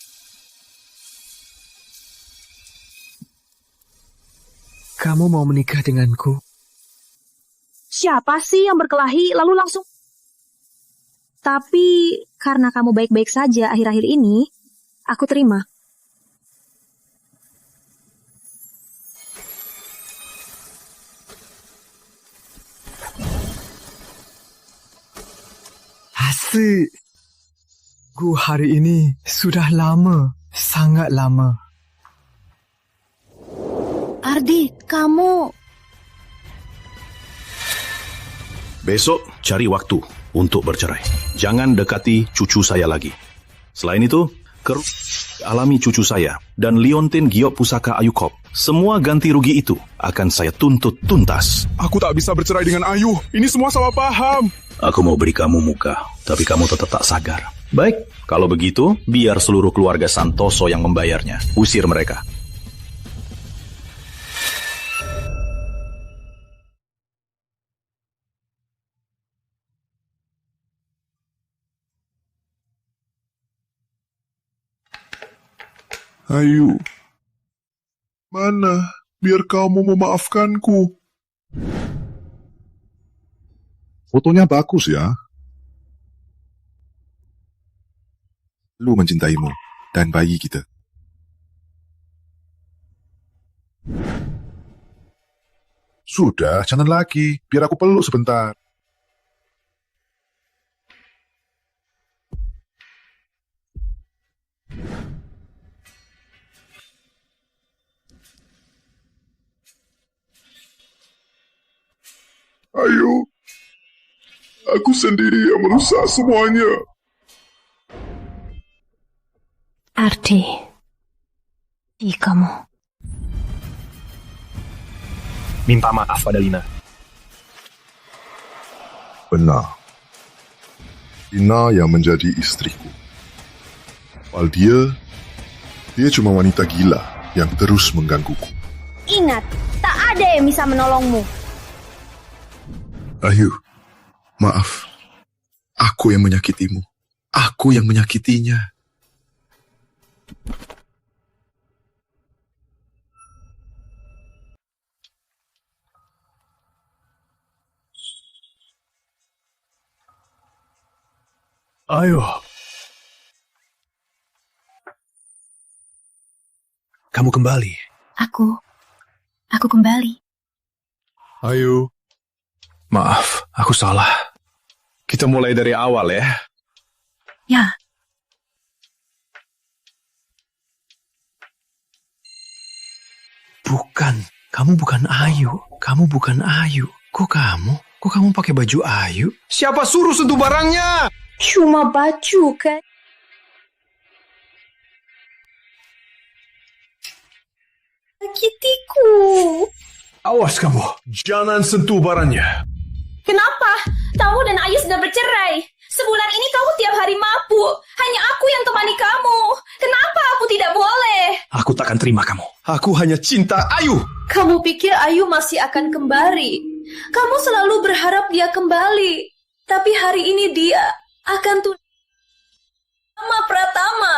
kamu mau menikah denganku? Siapa sih yang berkelahi lalu langsung... Tapi karena kamu baik-baik saja akhir-akhir ini, aku terima. Asik. Gu hari ini sudah lama, sangat lama. Ardi, kamu... Besok cari waktu untuk bercerai. Jangan dekati cucu saya lagi. Selain itu, alami cucu saya dan Liontin Giok Pusaka Ayu Corp. Semua ganti rugi itu akan saya tuntut tuntas. Aku tak bisa bercerai dengan Ayu. Ini semua salah paham. Aku mau beri kamu muka, tapi kamu tetap tak sagar. Baik, kalau begitu, biar seluruh keluarga Santoso yang membayarnya. Usir mereka. Ayu, mana? Biar kamu memaafkanku. Fotonya bagus ya. Lu mencintaimu dan bayi kita. Sudah, jangan lagi. Biar aku peluk sebentar. Ayu, Aku sendiri yang merusak semuanya. Ardi, kamu. Minta maaf pada Lina. Benar. Lina yang menjadi istriku. Padahal dia cuma wanita gila yang terus menggangguku. Ingat, tak ada yang bisa menolongmu. Ayu, maaf. Aku yang menyakitimu. Aku yang menyakitinya. Ayo. Kamu kembali. Aku kembali. Ayo. Maaf, aku salah. Kita mulai dari awal ya. Ya. Bukan, kamu bukan Ayu. Kamu bukan Ayu. Kok kamu pakai baju Ayu? Siapa suruh sentuh barangnya? Cuma baju kan? Sakitiku. Awas kamu, jangan sentuh barangnya. Kenapa? Kamu dan Ayu sudah bercerai. Sebulan ini kamu tiap hari mabuk. Hanya aku yang temani kamu. Kenapa aku tidak boleh? Aku takkan terima kamu. Aku hanya cinta Ayu. Kamu pikir Ayu masih akan kembali? Kamu selalu berharap dia kembali. Tapi hari ini dia akan sama Pratama.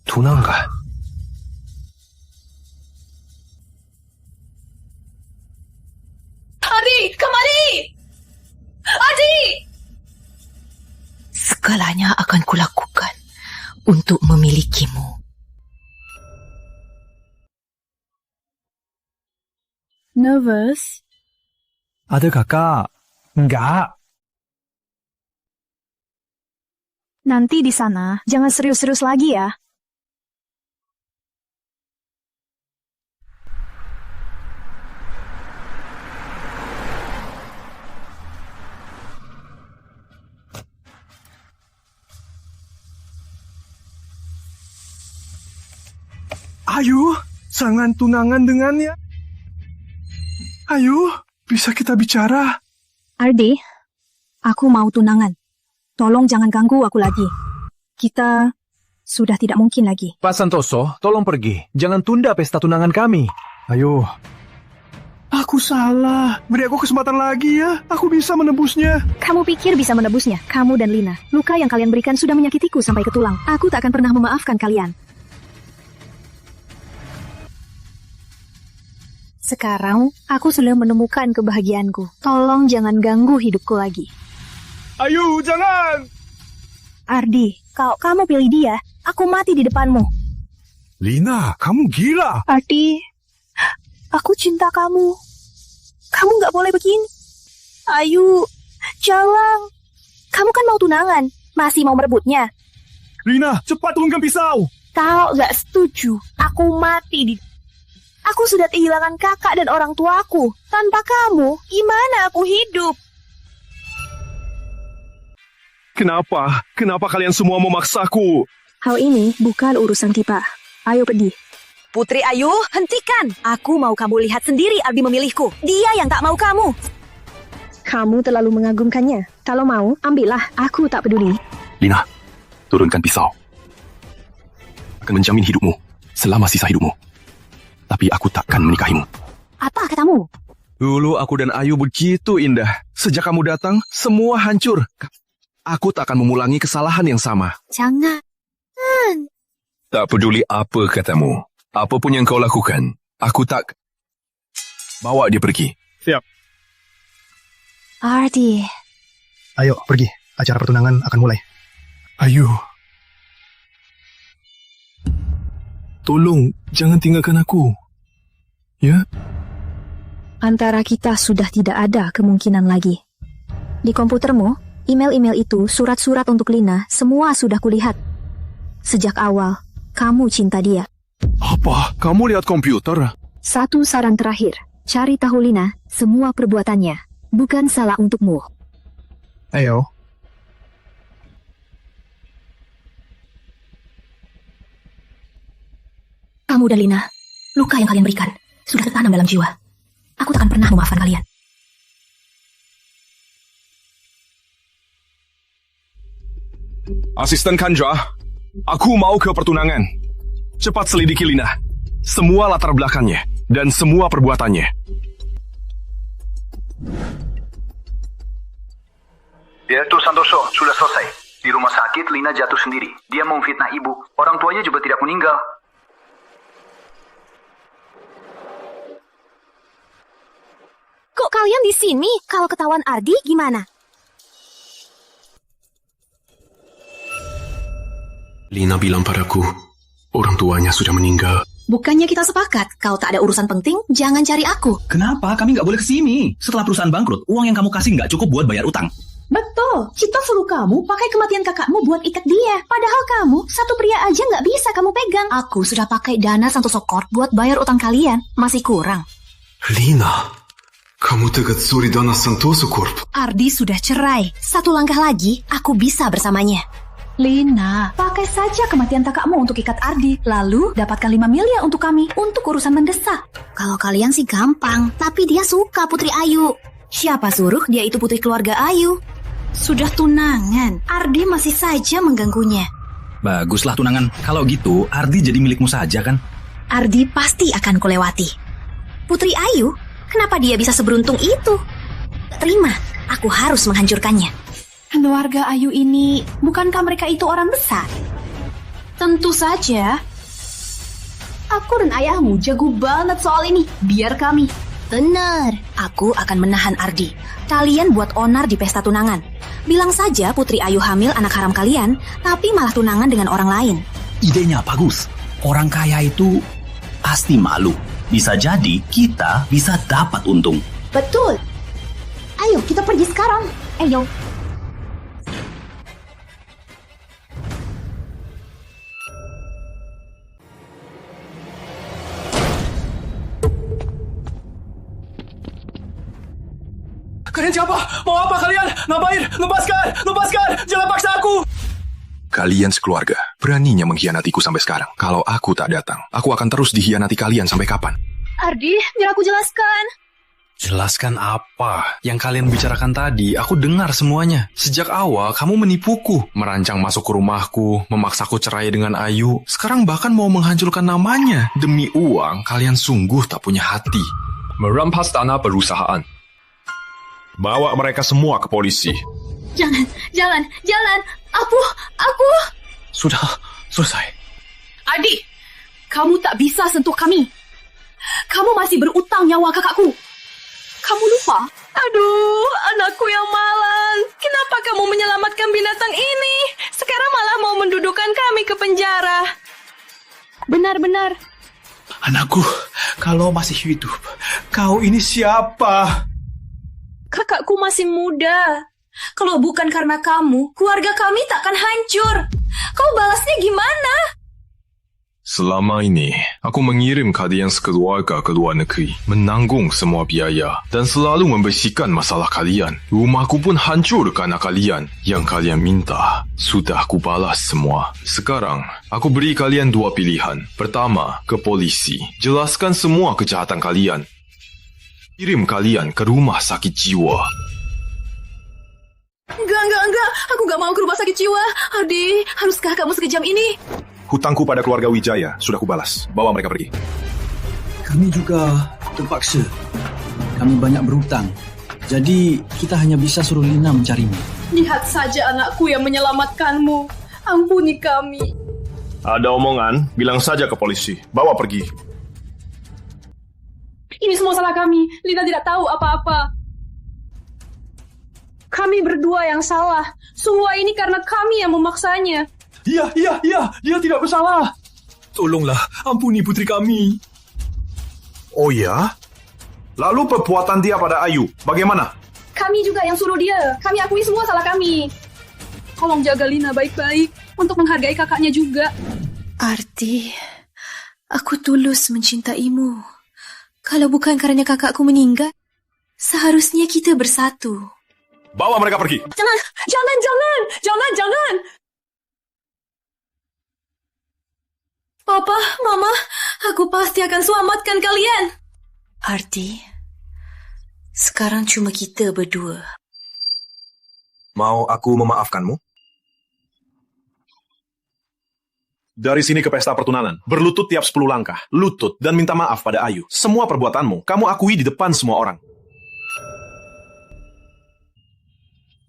Tunang kah? Adi, kemari! Adi! Segalanya akan kulakukan untuk memilikimu. Nervous? Ada kakak? Enggak. Nanti di sana, jangan serius-serius lagi ya. Ayu, jangan tunangan dengannya. Ayu, bisa kita bicara? Ardi, aku mau tunangan. Tolong jangan ganggu aku lagi. Kita sudah tidak mungkin lagi. Pak Santoso, tolong pergi. Jangan tunda pesta tunangan kami. Ayo. Aku salah. Beri aku kesempatan lagi ya. Aku bisa menebusnya. Kamu pikir bisa menebusnya? Kamu dan Lina. Luka yang kalian berikan sudah menyakitiku sampai ke tulang. Aku tak akan pernah memaafkan kalian. Sekarang, aku sudah menemukan kebahagiaanku. Tolong jangan ganggu hidupku lagi. Ayu, jangan! Ardi, kalau kamu pilih dia, aku mati di depanmu. Lina, kamu gila! Ardi, aku cinta kamu. Kamu gak boleh begini. Ayu, jangan. Kamu kan mau tunangan. Masih mau merebutnya. Lina, cepat turunkan pisau! Kalau gak setuju, aku mati di... Aku sudah kehilangan kakak dan orang tuaku. Tanpa kamu, gimana aku hidup? Kenapa? Kenapa kalian semua memaksaku? Hal ini bukan urusan kita. Ayo pergi. Putri Ayu, hentikan. Aku mau kamu lihat sendiri Ardi memilihku. Dia yang tak mau kamu. Kamu terlalu mengagumkannya. Kalau mau, ambillah. Aku tak peduli. Lina, turunkan pisau. Akan menjamin hidupmu selama sisa hidupmu. Tapi aku takkan menikahimu. Apa katamu? Dulu aku dan Ayu begitu indah. Sejak kamu datang, semua hancur. Aku tak akan mengulangi kesalahan yang sama. Jangan. Tak peduli apa katamu. Apapun yang kau lakukan, aku tak... Bawa dia pergi. Siap. Ardi. Ayo, pergi. Acara pertunangan akan mulai. Ayu. Tolong, jangan tinggalkan aku. Ya? Antara kita sudah tidak ada kemungkinan lagi. Di komputermu, email-email itu, surat-surat untuk Lina, semua sudah kulihat. Sejak awal, kamu cinta dia. Apa? Kamu lihat komputer? Satu saran terakhir, cari tahu Lina, semua perbuatannya. bukan salah untukmu. Ayo. Kamu dan Lina, luka yang kalian berikan sudah tertanam dalam jiwa. Aku takkan pernah memaafkan kalian. Asisten Kandra, aku mau ke pertunangan. Cepat selidiki Lina. Semua latar belakangnya dan semua perbuatannya. Direktur Santoso, sudah selesai. Di rumah sakit, Lina jatuh sendiri. Dia memfitnah ibu. Orang tuanya juga tidak meninggal. Kok kalian di sini? Kalau ketahuan Ardi gimana? Lina bilang padaku, orang tuanya sudah meninggal. Bukannya kita sepakat, kalau tak ada urusan penting, jangan cari aku. Kenapa kami nggak boleh kesini? Setelah perusahaan bangkrut, uang yang kamu kasih nggak cukup buat bayar utang. Betul, kita suruh kamu pakai kematian kakakmu buat ikat dia. Padahal kamu, satu pria aja nggak bisa kamu pegang. Aku sudah pakai dana Santoso Corp buat bayar utang kalian, masih kurang. Lina, kamu dekat suri dana Santoso Corp. Ardi sudah cerai, satu langkah lagi, aku bisa bersamanya. Lina, pakai saja kematian kakakmu untuk ikat Ardi. Lalu dapatkan 5 miliar untuk kami, untuk urusan mendesak. Kalau kalian sih gampang, tapi dia suka Putri Ayu. Siapa suruh dia itu putri keluarga Ayu? Sudah tunangan, Ardi masih saja mengganggunya. Baguslah tunangan. Kalau gitu, Ardi jadi milikmu saja kan? Ardi pasti akan kulewati. Putri Ayu, kenapa dia bisa seberuntung itu? Tak terima, aku harus menghancurkannya. Keluarga Ayu ini, bukankah mereka itu orang besar? Tentu saja. Aku dan ayahmu jago banget soal ini. Biar kami. Benar, aku akan menahan Ardi. Kalian buat onar di pesta tunangan. Bilang saja Putri Ayu hamil anak haram kalian, tapi malah tunangan dengan orang lain. Idenya bagus. Orang kaya itu pasti malu. Bisa jadi kita bisa dapat untung. Betul. Ayo kita pergi sekarang. Ayo. Kalian siapa? Mau apa kalian? Ngapain? Lepaskan! Lepaskan! Jangan paksa aku! Kalian sekeluarga, beraninya mengkhianatiku sampai sekarang. Kalau aku tak datang, aku akan terus dikhianati kalian sampai kapan? Ardi, biar aku jelaskan. Jelaskan apa? Yang kalian bicarakan tadi, aku dengar semuanya. Sejak awal, kamu menipuku. Merancang masuk ke rumahku, memaksaku cerai dengan Ayu. Sekarang bahkan mau menghancurkan namanya. Demi uang, kalian sungguh tak punya hati. Merampas tanah perusahaan. Bawa mereka semua ke polisi. Jangan. Aku. Sudah selesai. Ardi, kamu tak bisa sentuh kami. Kamu masih berutang nyawa kakakku. Kamu lupa? Aduh, anakku yang malang. Kenapa kamu menyelamatkan binatang ini? Sekarang malah mau mendudukkan kami ke penjara. Benar-benar. Anakku, kalau masih hidup, kau ini siapa? Kakakku masih muda. Kalau bukan karena kamu, keluarga kami takkan hancur. Kau balasnya gimana? Selama ini, aku mengirim kalian sekeluarga ke luar negeri, menanggung semua biaya, dan selalu membersihkan masalah kalian. Rumahku pun hancur karena kalian. Yang kalian minta, sudah aku balas semua. Sekarang, aku beri kalian 2 pilihan. Pertama, ke polisi. Jelaskan semua kejahatan kalian. Kirim kalian ke rumah sakit jiwa. Enggak. Aku gak mau ke rumah sakit jiwa. Ardi, haruskah kamu sekejam ini? Hutangku pada keluarga Wijaya sudah kubalas. Bawa mereka pergi. Kami juga terpaksa. Kami banyak berhutang. Jadi, kita hanya bisa suruh Lina mencarimu. Lihat saja anakku yang menyelamatkanmu. Ampuni kami. Ada omongan, bilang saja ke polisi. Bawa pergi. Ini semua salah kami. Lina tidak tahu apa-apa. Kami berdua yang salah. Semua ini karena kami yang memaksanya. Iya, dia tidak bersalah. Tolonglah, ampuni putri kami. Oh ya? Lalu perbuatan dia pada Ayu, bagaimana? Kami juga yang suruh dia. Kami akui semua salah kami. Tolong jaga Lina baik-baik. Untuk menghargai kakaknya juga. Ardi, aku tulus mencintaimu. Kalau bukan karena kakakku meninggal, Seharusnya kita bersatu. Bawa mereka pergi. Jangan. Papa, Mama, aku pasti akan selamatkan kalian. Ardi, sekarang cuma kita berdua. Mau aku memaafkanmu? Dari sini ke pesta pertunangan, berlutut tiap 10 langkah, lutut dan minta maaf pada Ayu. Semua perbuatanmu, kamu akui di depan semua orang.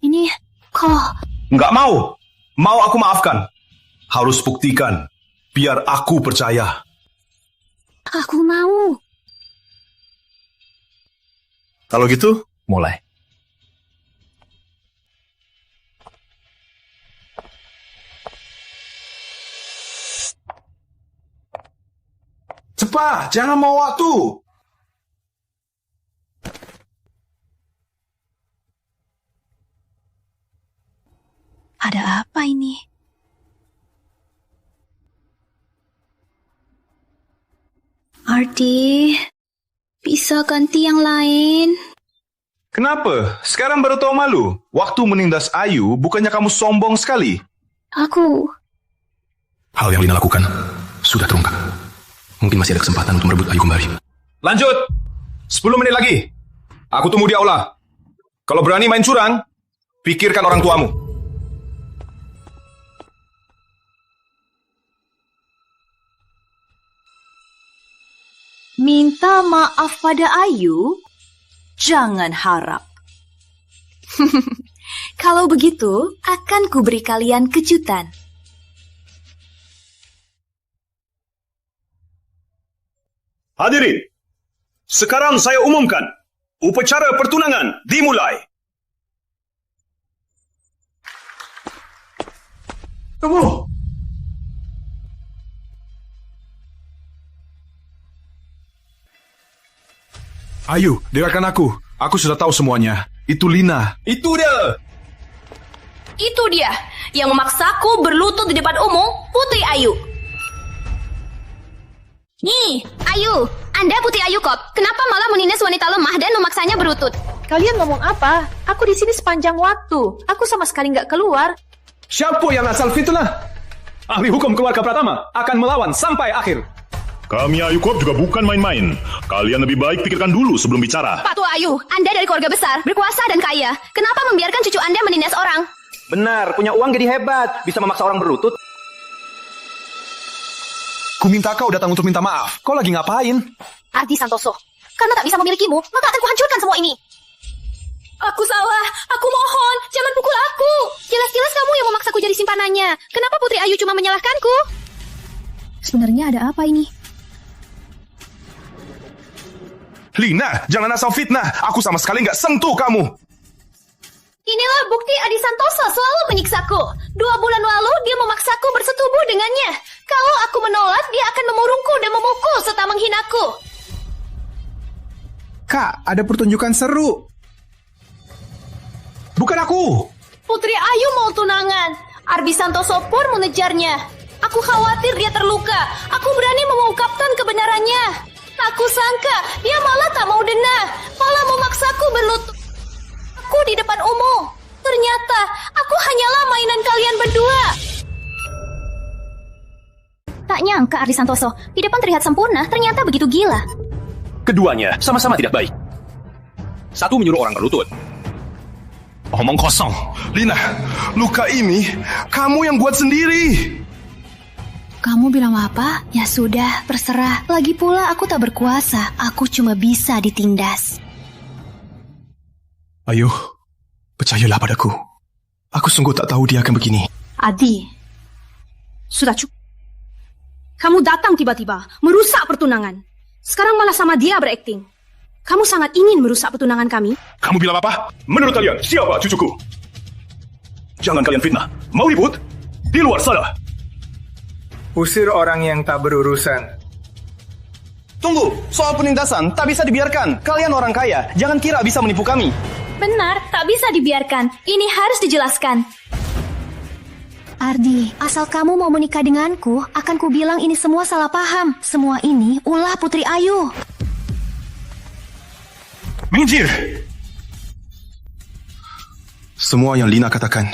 Ini kok... Nggak mau. Mau aku maafkan. Harus buktikan. Biar aku percaya. Aku mau. Kalau gitu, mulai. Cepat, jangan mau waktu. Ada apa ini? Ardi, bisa ganti yang lain? Kenapa? Sekarang baru tahu malu. Waktu menindas Ayu, bukannya kamu sombong sekali? Aku... Hal yang Lina lakukan sudah terungkap. Mungkin masih ada kesempatan untuk merebut Ayu kembali. Lanjut! 10 menit lagi. Aku tunggu di aula. Kalau berani main curang, pikirkan orang tuamu. Minta maaf pada Ayu? Jangan harap. Kalau begitu, akan kuberi kalian kejutan. Hadirin, sekarang saya umumkan, upacara pertunangan dimulai. Tunggu. Ayu, dengarkan aku. Aku sudah tahu semuanya. Itu Lina. Itu dia. Itu dia yang memaksaku berlutut di depan umum, Putri Ayu. Nih, Ayu, Anda Putri Ayu Kop. Kenapa malah menindas wanita lemah dan memaksanya berlutut? Kalian ngomong apa? Aku di sini sepanjang waktu. Aku sama sekali nggak keluar. Siapa yang asal fitnah? Ahli hukum keluarga Pratama akan melawan sampai akhir. Kami Ayu Corp juga bukan main-main. Kalian lebih baik pikirkan dulu sebelum bicara. Pak Tua Ayu, Anda dari keluarga besar, berkuasa dan kaya. Kenapa membiarkan cucu Anda menindas orang? Benar, punya uang jadi hebat. Bisa memaksa orang berlutut. Ku minta kau datang untuk minta maaf. Kau lagi ngapain? Ardi Santoso, karena tak bisa memilikimu, maka akan kuhancurkan semua ini. Aku salah. Aku mohon, jangan pukul aku. Jelas-jelas kamu yang memaksaku jadi simpanannya. Kenapa Putri Ayu cuma menyalahkanku? Sebenarnya ada apa ini? Lina, jangan asal fitnah. Aku sama sekali nggak sentuh kamu. Inilah bukti Adi Santoso selalu menyiksaku. 2 bulan lalu dia memaksaku bersetubuh dengannya. Kalau aku menolak, dia akan memurungku dan memukul serta menghinaku. Kak, ada pertunjukan seru. Bukan aku. Putri Ayu mau tunangan. Ardi Santoso pun mengejarnya. Aku khawatir dia terluka. Aku berani mengungkapkan kebenarannya. Aku sangka dia malah tak mau dengar. Malah memaksaku berlutut aku di depan umum. Ternyata aku hanyalah mainan kalian berdua. Tak nyangka Ardi Santoso, di depan terlihat sempurna, ternyata begitu gila. Keduanya sama-sama tidak baik. Satu menyuruh orang berlutut. Omong kosong. Lina, luka ini kamu yang buat sendiri. Kamu bilang apa? Ya sudah, terserah. Lagi pula aku tak berkuasa. Aku cuma bisa ditindas. Ayo, percayalah padaku. Aku sungguh tak tahu dia akan begini. Adi, sudah cukup. Kamu datang tiba-tiba, merusak pertunangan. Sekarang malah sama dia berakting. Kamu sangat ingin merusak pertunangan kami? Kamu bilang apa? Menurut kalian, siapa cucuku? Jangan kalian fitnah. Mau ribut? Di luar sana. Usir orang yang tak berurusan. Tunggu, soal penindasan tak bisa dibiarkan. Kalian orang kaya, jangan kira bisa menipu kami. Benar, tak bisa dibiarkan. Ini harus dijelaskan. Ardi, asal kamu mau menikah denganku, akan kubilang ini semua salah paham. Semua ini ulah Putri Ayu. Minggir! Semua yang Lina katakan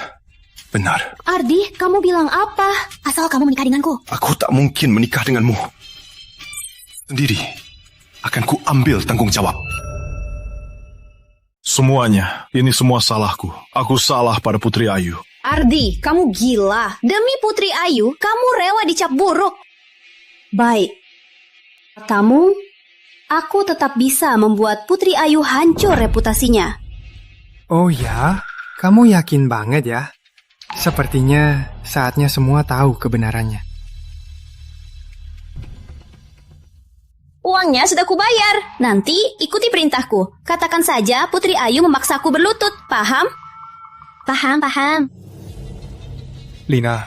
benar. Ardi, kamu bilang apa? Asal kamu menikah denganku. Aku tak mungkin menikah denganmu. Sendiri akan ku ambil tanggung jawab. Semuanya, ini semua salahku. Aku salah pada Putri Ayu. Ardi, kamu gila. Demi Putri Ayu, kamu rela dicap buruk. Baik. Kamu, aku tetap bisa membuat Putri Ayu hancur reputasinya. Oh ya? Kamu yakin banget ya? Sepertinya saatnya semua tahu kebenarannya. Uangnya sudah kubayar. Nanti ikuti perintahku. Katakan saja Putri Ayu memaksaku berlutut. Paham? Paham. Lina,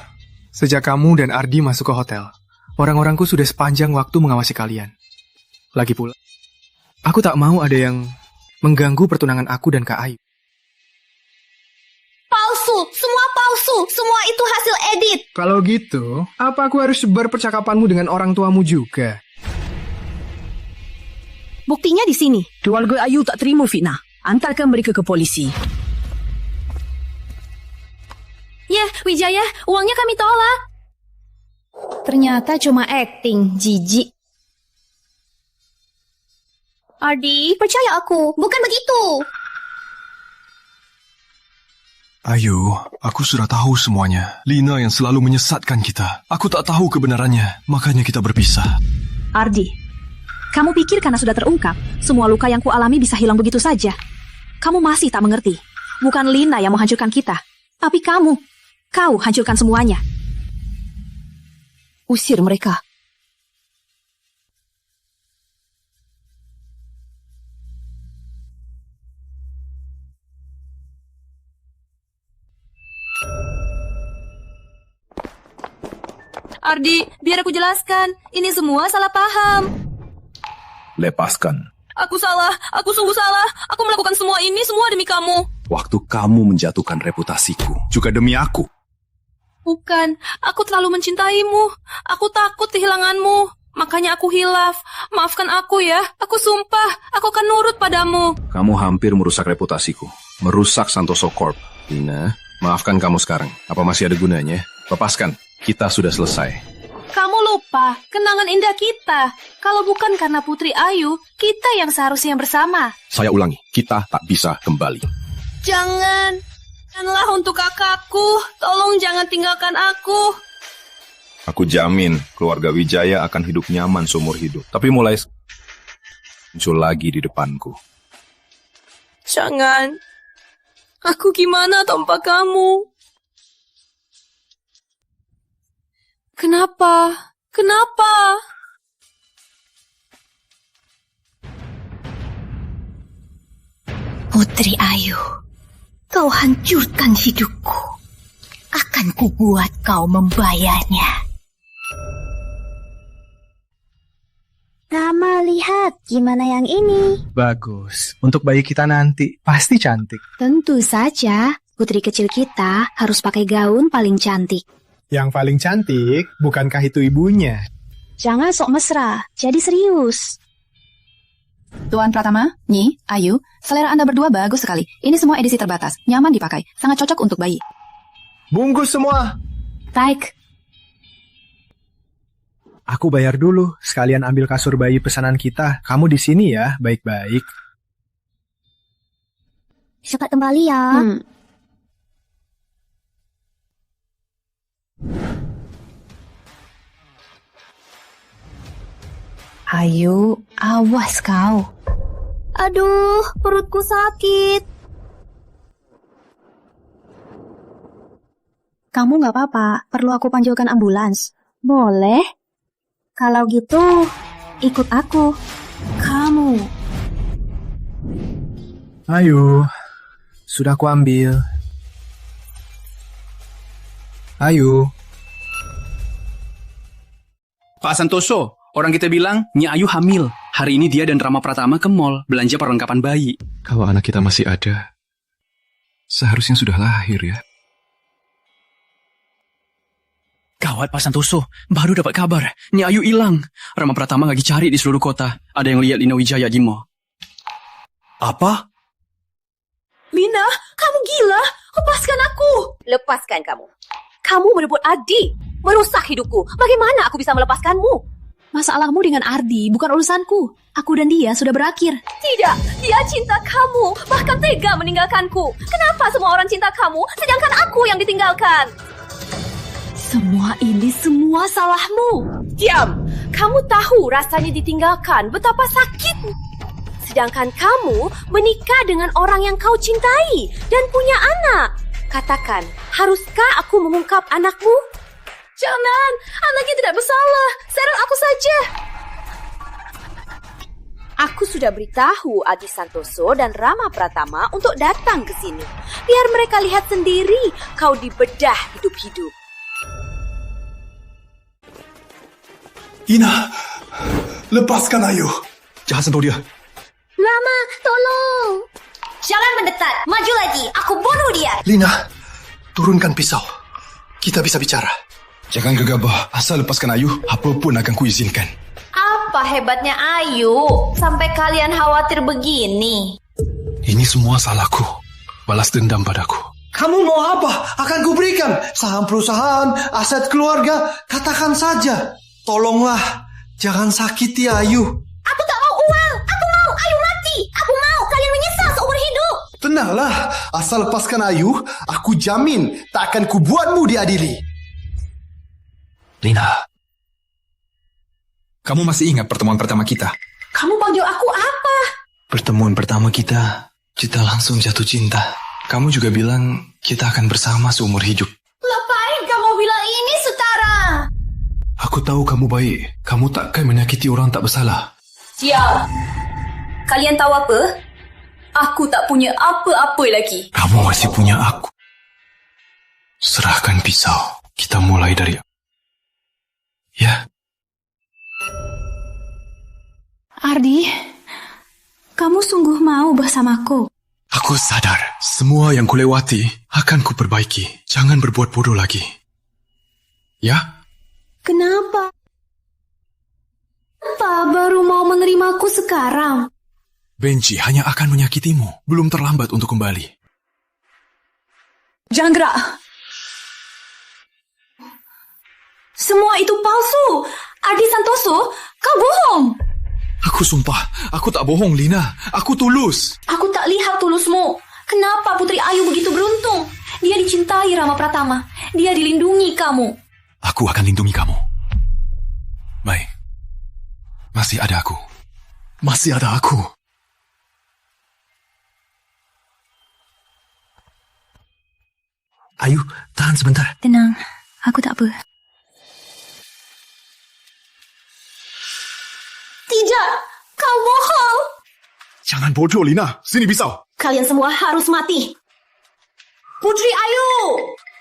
sejak kamu dan Ardi masuk ke hotel, orang-orangku sudah sepanjang waktu mengawasi kalian. Lagi pula, aku tak mau ada yang mengganggu pertunangan aku dan Kak Ayu. Palsu, semua palsu. Semua itu hasil edit. Kalau gitu, apa aku harus sebar percakapanmu dengan orang tuamu juga? Buktinya di sini. Keluarga Ayu tak terima fitnah. Antarkan mereka ke polisi. Ya, Wijaya, uangnya kami tolak. Ternyata cuma acting, jijik. Ardi, percaya aku, bukan begitu. Ayu, aku sudah tahu semuanya. Lina yang selalu menyesatkan kita. Aku tak tahu kebenarannya, makanya kita berpisah. Ardi, kamu pikir karena sudah terungkap, semua luka yang kualami bisa hilang begitu saja? Kamu masih tak mengerti. Bukan Lina yang menghancurkan kita, tapi kamu. Kau hancurkan semuanya. Usir mereka. Ardi, biar aku jelaskan. Ini semua salah paham. Lepaskan. Aku salah, aku sungguh salah. Aku melakukan semua ini semua demi kamu. Waktu kamu menjatuhkan reputasiku, juga demi aku. Bukan, aku terlalu mencintaimu. Aku takut kehilanganmu. Makanya aku hilaf. Maafkan aku ya. Aku sumpah, aku akan nurut padamu. Kamu hampir merusak reputasiku. Merusak Santoso Corp. Lina, maafkan kamu sekarang. Apa masih ada gunanya? Lepaskan. Kita sudah selesai. Kamu lupa kenangan indah kita. Kalau bukan karena Putri Ayu, kita yang seharusnya bersama. Saya ulangi, kita tak bisa kembali. Janganlah untuk kakakku. Tolong jangan tinggalkan aku. Aku jamin keluarga Wijaya akan hidup nyaman seumur hidup. Tapi mulai muncul lagi di depanku. Jangan. Aku gimana tanpa kamu? Kenapa? Putri Ayu, kau hancurkan hidupku. Akan kubuat kau membayarnya. Rama, lihat gimana yang ini. Bagus. Untuk bayi kita nanti, pasti cantik. Tentu saja, putri kecil kita harus pakai gaun paling cantik. Yang paling cantik, bukankah itu ibunya? Jangan sok mesra, jadi serius. Tuan Pratama, Nyi, Ayu, selera Anda berdua bagus sekali. Ini semua edisi terbatas, nyaman dipakai, sangat cocok untuk bayi. Bungkus semua. Baik. Aku bayar dulu, sekalian ambil kasur bayi pesanan kita. Kamu di sini ya, baik-baik. Cepat kembali ya. Ayu, awas kau. Aduh, perutku sakit. Kamu nggak apa-apa, perlu aku panggilkan ambulans? Boleh. Kalau gitu, ikut aku. Kamu. Ayu, sudah aku ambil. Ayu. Pak Santoso, orang kita bilang Nyi Ayu hamil. Hari ini dia dan Rama Pratama ke mall belanja perlengkapan bayi. Kalau anak kita masih ada, seharusnya sudah lahir ya. Gawat Pak Santoso, baru dapat kabar. Nyi Ayu hilang. Rama Pratama lagi cari di seluruh kota. Ada yang lihat Lina Wijaya di mall. Apa? Lina, kamu gila. Lepaskan aku. Lepaskan kamu. Kamu merebut Ardi, merusak hidupku. Bagaimana aku bisa melepaskanmu? Masalahmu dengan Ardi bukan urusanku. Aku dan dia sudah berakhir. Tidak, dia cinta kamu, bahkan tega meninggalkanku. Kenapa semua orang cinta kamu, sedangkan aku yang ditinggalkan? Semua ini semua salahmu. Diam! Kamu tahu rasanya ditinggalkan, betapa sakit. Sedangkan kamu menikah dengan orang yang kau cintai dan punya anak. Katakan, haruskah aku mengungkap anakmu? Jangan, anaknya tidak bersalah. Serang aku saja. Aku sudah beritahu Adi Santoso dan Rama Pratama untuk datang ke sini. Biar mereka lihat sendiri kau dibedah hidup-hidup. Ina, lepaskan Ayu. Jangan sentuh dia. Rama, tolong. Jangan mendekat. Maju lagi. Aku bunuh dia. Lina, turunkan pisau. Kita bisa bicara. Jangan gegabah. Asal lepaskan Ayu, apapun akan kuizinkan. Apa hebatnya Ayu sampai kalian khawatir begini? Ini semua salahku. Balas dendam padaku. Kamu mau apa? Akan kuberikan saham perusahaan, aset keluarga. Katakan saja. Tolonglah, jangan sakiti Ayu. Aku tak mau uang. Aku mau Ayu mati. Aku mau kalian menyesal seumur hidup. Tenanglah, asal lepaskan Ayu, aku jamin tak akan kubuatmu diadili. Lina, kamu masih ingat pertemuan pertama kita? Kamu panggil aku apa? Pertemuan pertama kita langsung jatuh cinta. Kamu juga bilang kita akan bersama seumur hidup. Ngapain kamu bilang ini, Sutara? Aku tahu kamu baik. Kamu takkan menyakiti orang tak bersalah. Sial. Kalian tahu apa? Aku tak punya apa-apa lagi. Kamu masih punya aku. Serahkan pisau. Kita mulai dari... Ya. Ardi, kamu sungguh mau bersamaku? Aku sadar, semua yang kulewati akan kuperbaiki. Jangan berbuat bodoh lagi. Ya? Kenapa? Kenapa baru mau menerimaku sekarang? Benci hanya akan menyakitimu. Belum terlambat untuk kembali. Jangan gerak. Semua itu palsu. Adi Santoso, kau bohong. Aku sumpah, aku tak bohong, Lina. Aku tulus. Aku tak lihat tulusmu. Kenapa Putri Ayu begitu beruntung? Dia dicintai Rama Pratama. Dia dilindungi kamu. Aku akan lindungi kamu. Baik. Masih ada aku. Masih ada aku. Ayu, tahan sebentar. Tenang, aku tak apa. Tidak, kau bohong. Jangan bodoh, Lina. Sini pisau. Kalian semua harus mati. Putri Ayu,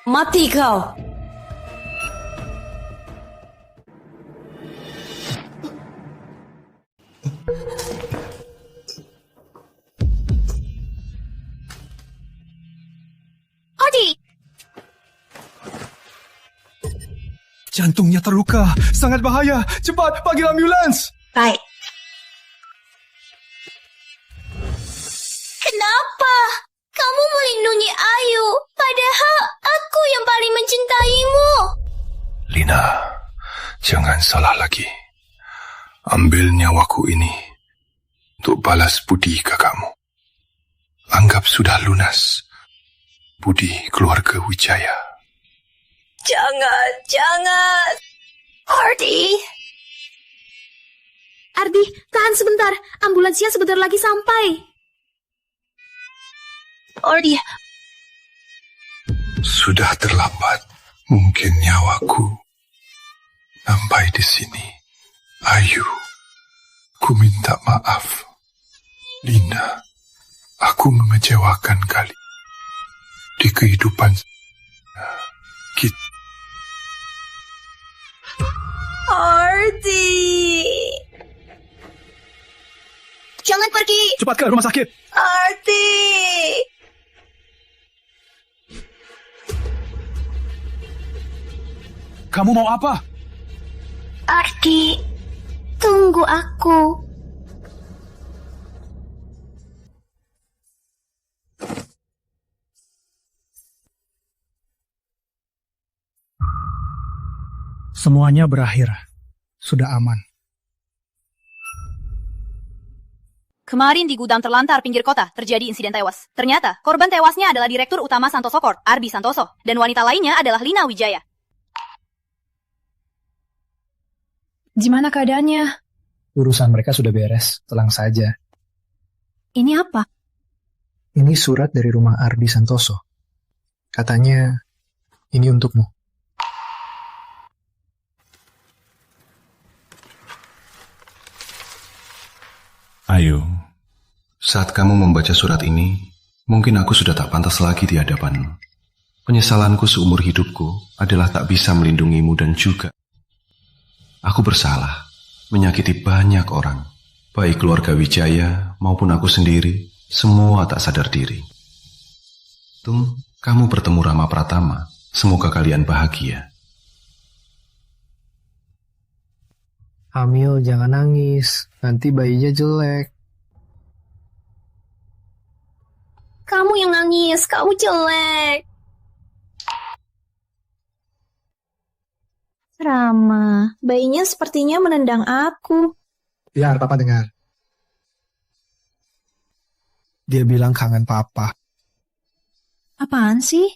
mati kau. Adi. Jantungnya terluka. Sangat bahaya. Cepat, panggil ambulans. Baik. Kenapa? Kamu melindungi Ayu, padahal aku yang paling mencintaimu. Lina, jangan salah lagi. Ambil nyawaku ini untuk balas budi kakakmu. Anggap sudah lunas budi keluarga Wijaya. Jangan. Ardi, tahan sebentar. Ambulansnya sebentar lagi sampai. Ardi. Sudah terlambat. Mungkin nyawaku sampai di sini. Ayu, ku minta maaf. Lina, aku mengecewakan kali di kehidupan kita. Ardi. Jangan pergi. Cepat ke rumah sakit. Ardi. Kamu mau apa? Ardi, tunggu aku. Semuanya berakhir. Sudah aman. Kemarin di gudang terlantar pinggir kota terjadi insiden tewas. Ternyata korban tewasnya adalah Direktur Utama Santoso Corp, Arbi Santoso, dan wanita lainnya adalah Lina Wijaya. Gimana keadaannya? Urusan mereka sudah beres, tenang saja. Ini apa? Ini surat dari rumah Ardi Santoso. Katanya, ini untukmu. Ayu, saat kamu membaca surat ini, mungkin aku sudah tak pantas lagi di hadapanmu. Penyesalanku seumur hidupku adalah tak bisa melindungimu dan juga aku bersalah, menyakiti banyak orang, baik keluarga Wijaya maupun aku sendiri, semua tak sadar diri. Tung, kamu bertemu Rama Pratama, semoga kalian bahagia. Hamil, jangan nangis. Nanti bayinya jelek. Kamu yang nangis, kamu jelek. Rama, bayinya sepertinya menendang aku. Biar Papa dengar. Dia bilang kangen Papa. Apaan sih?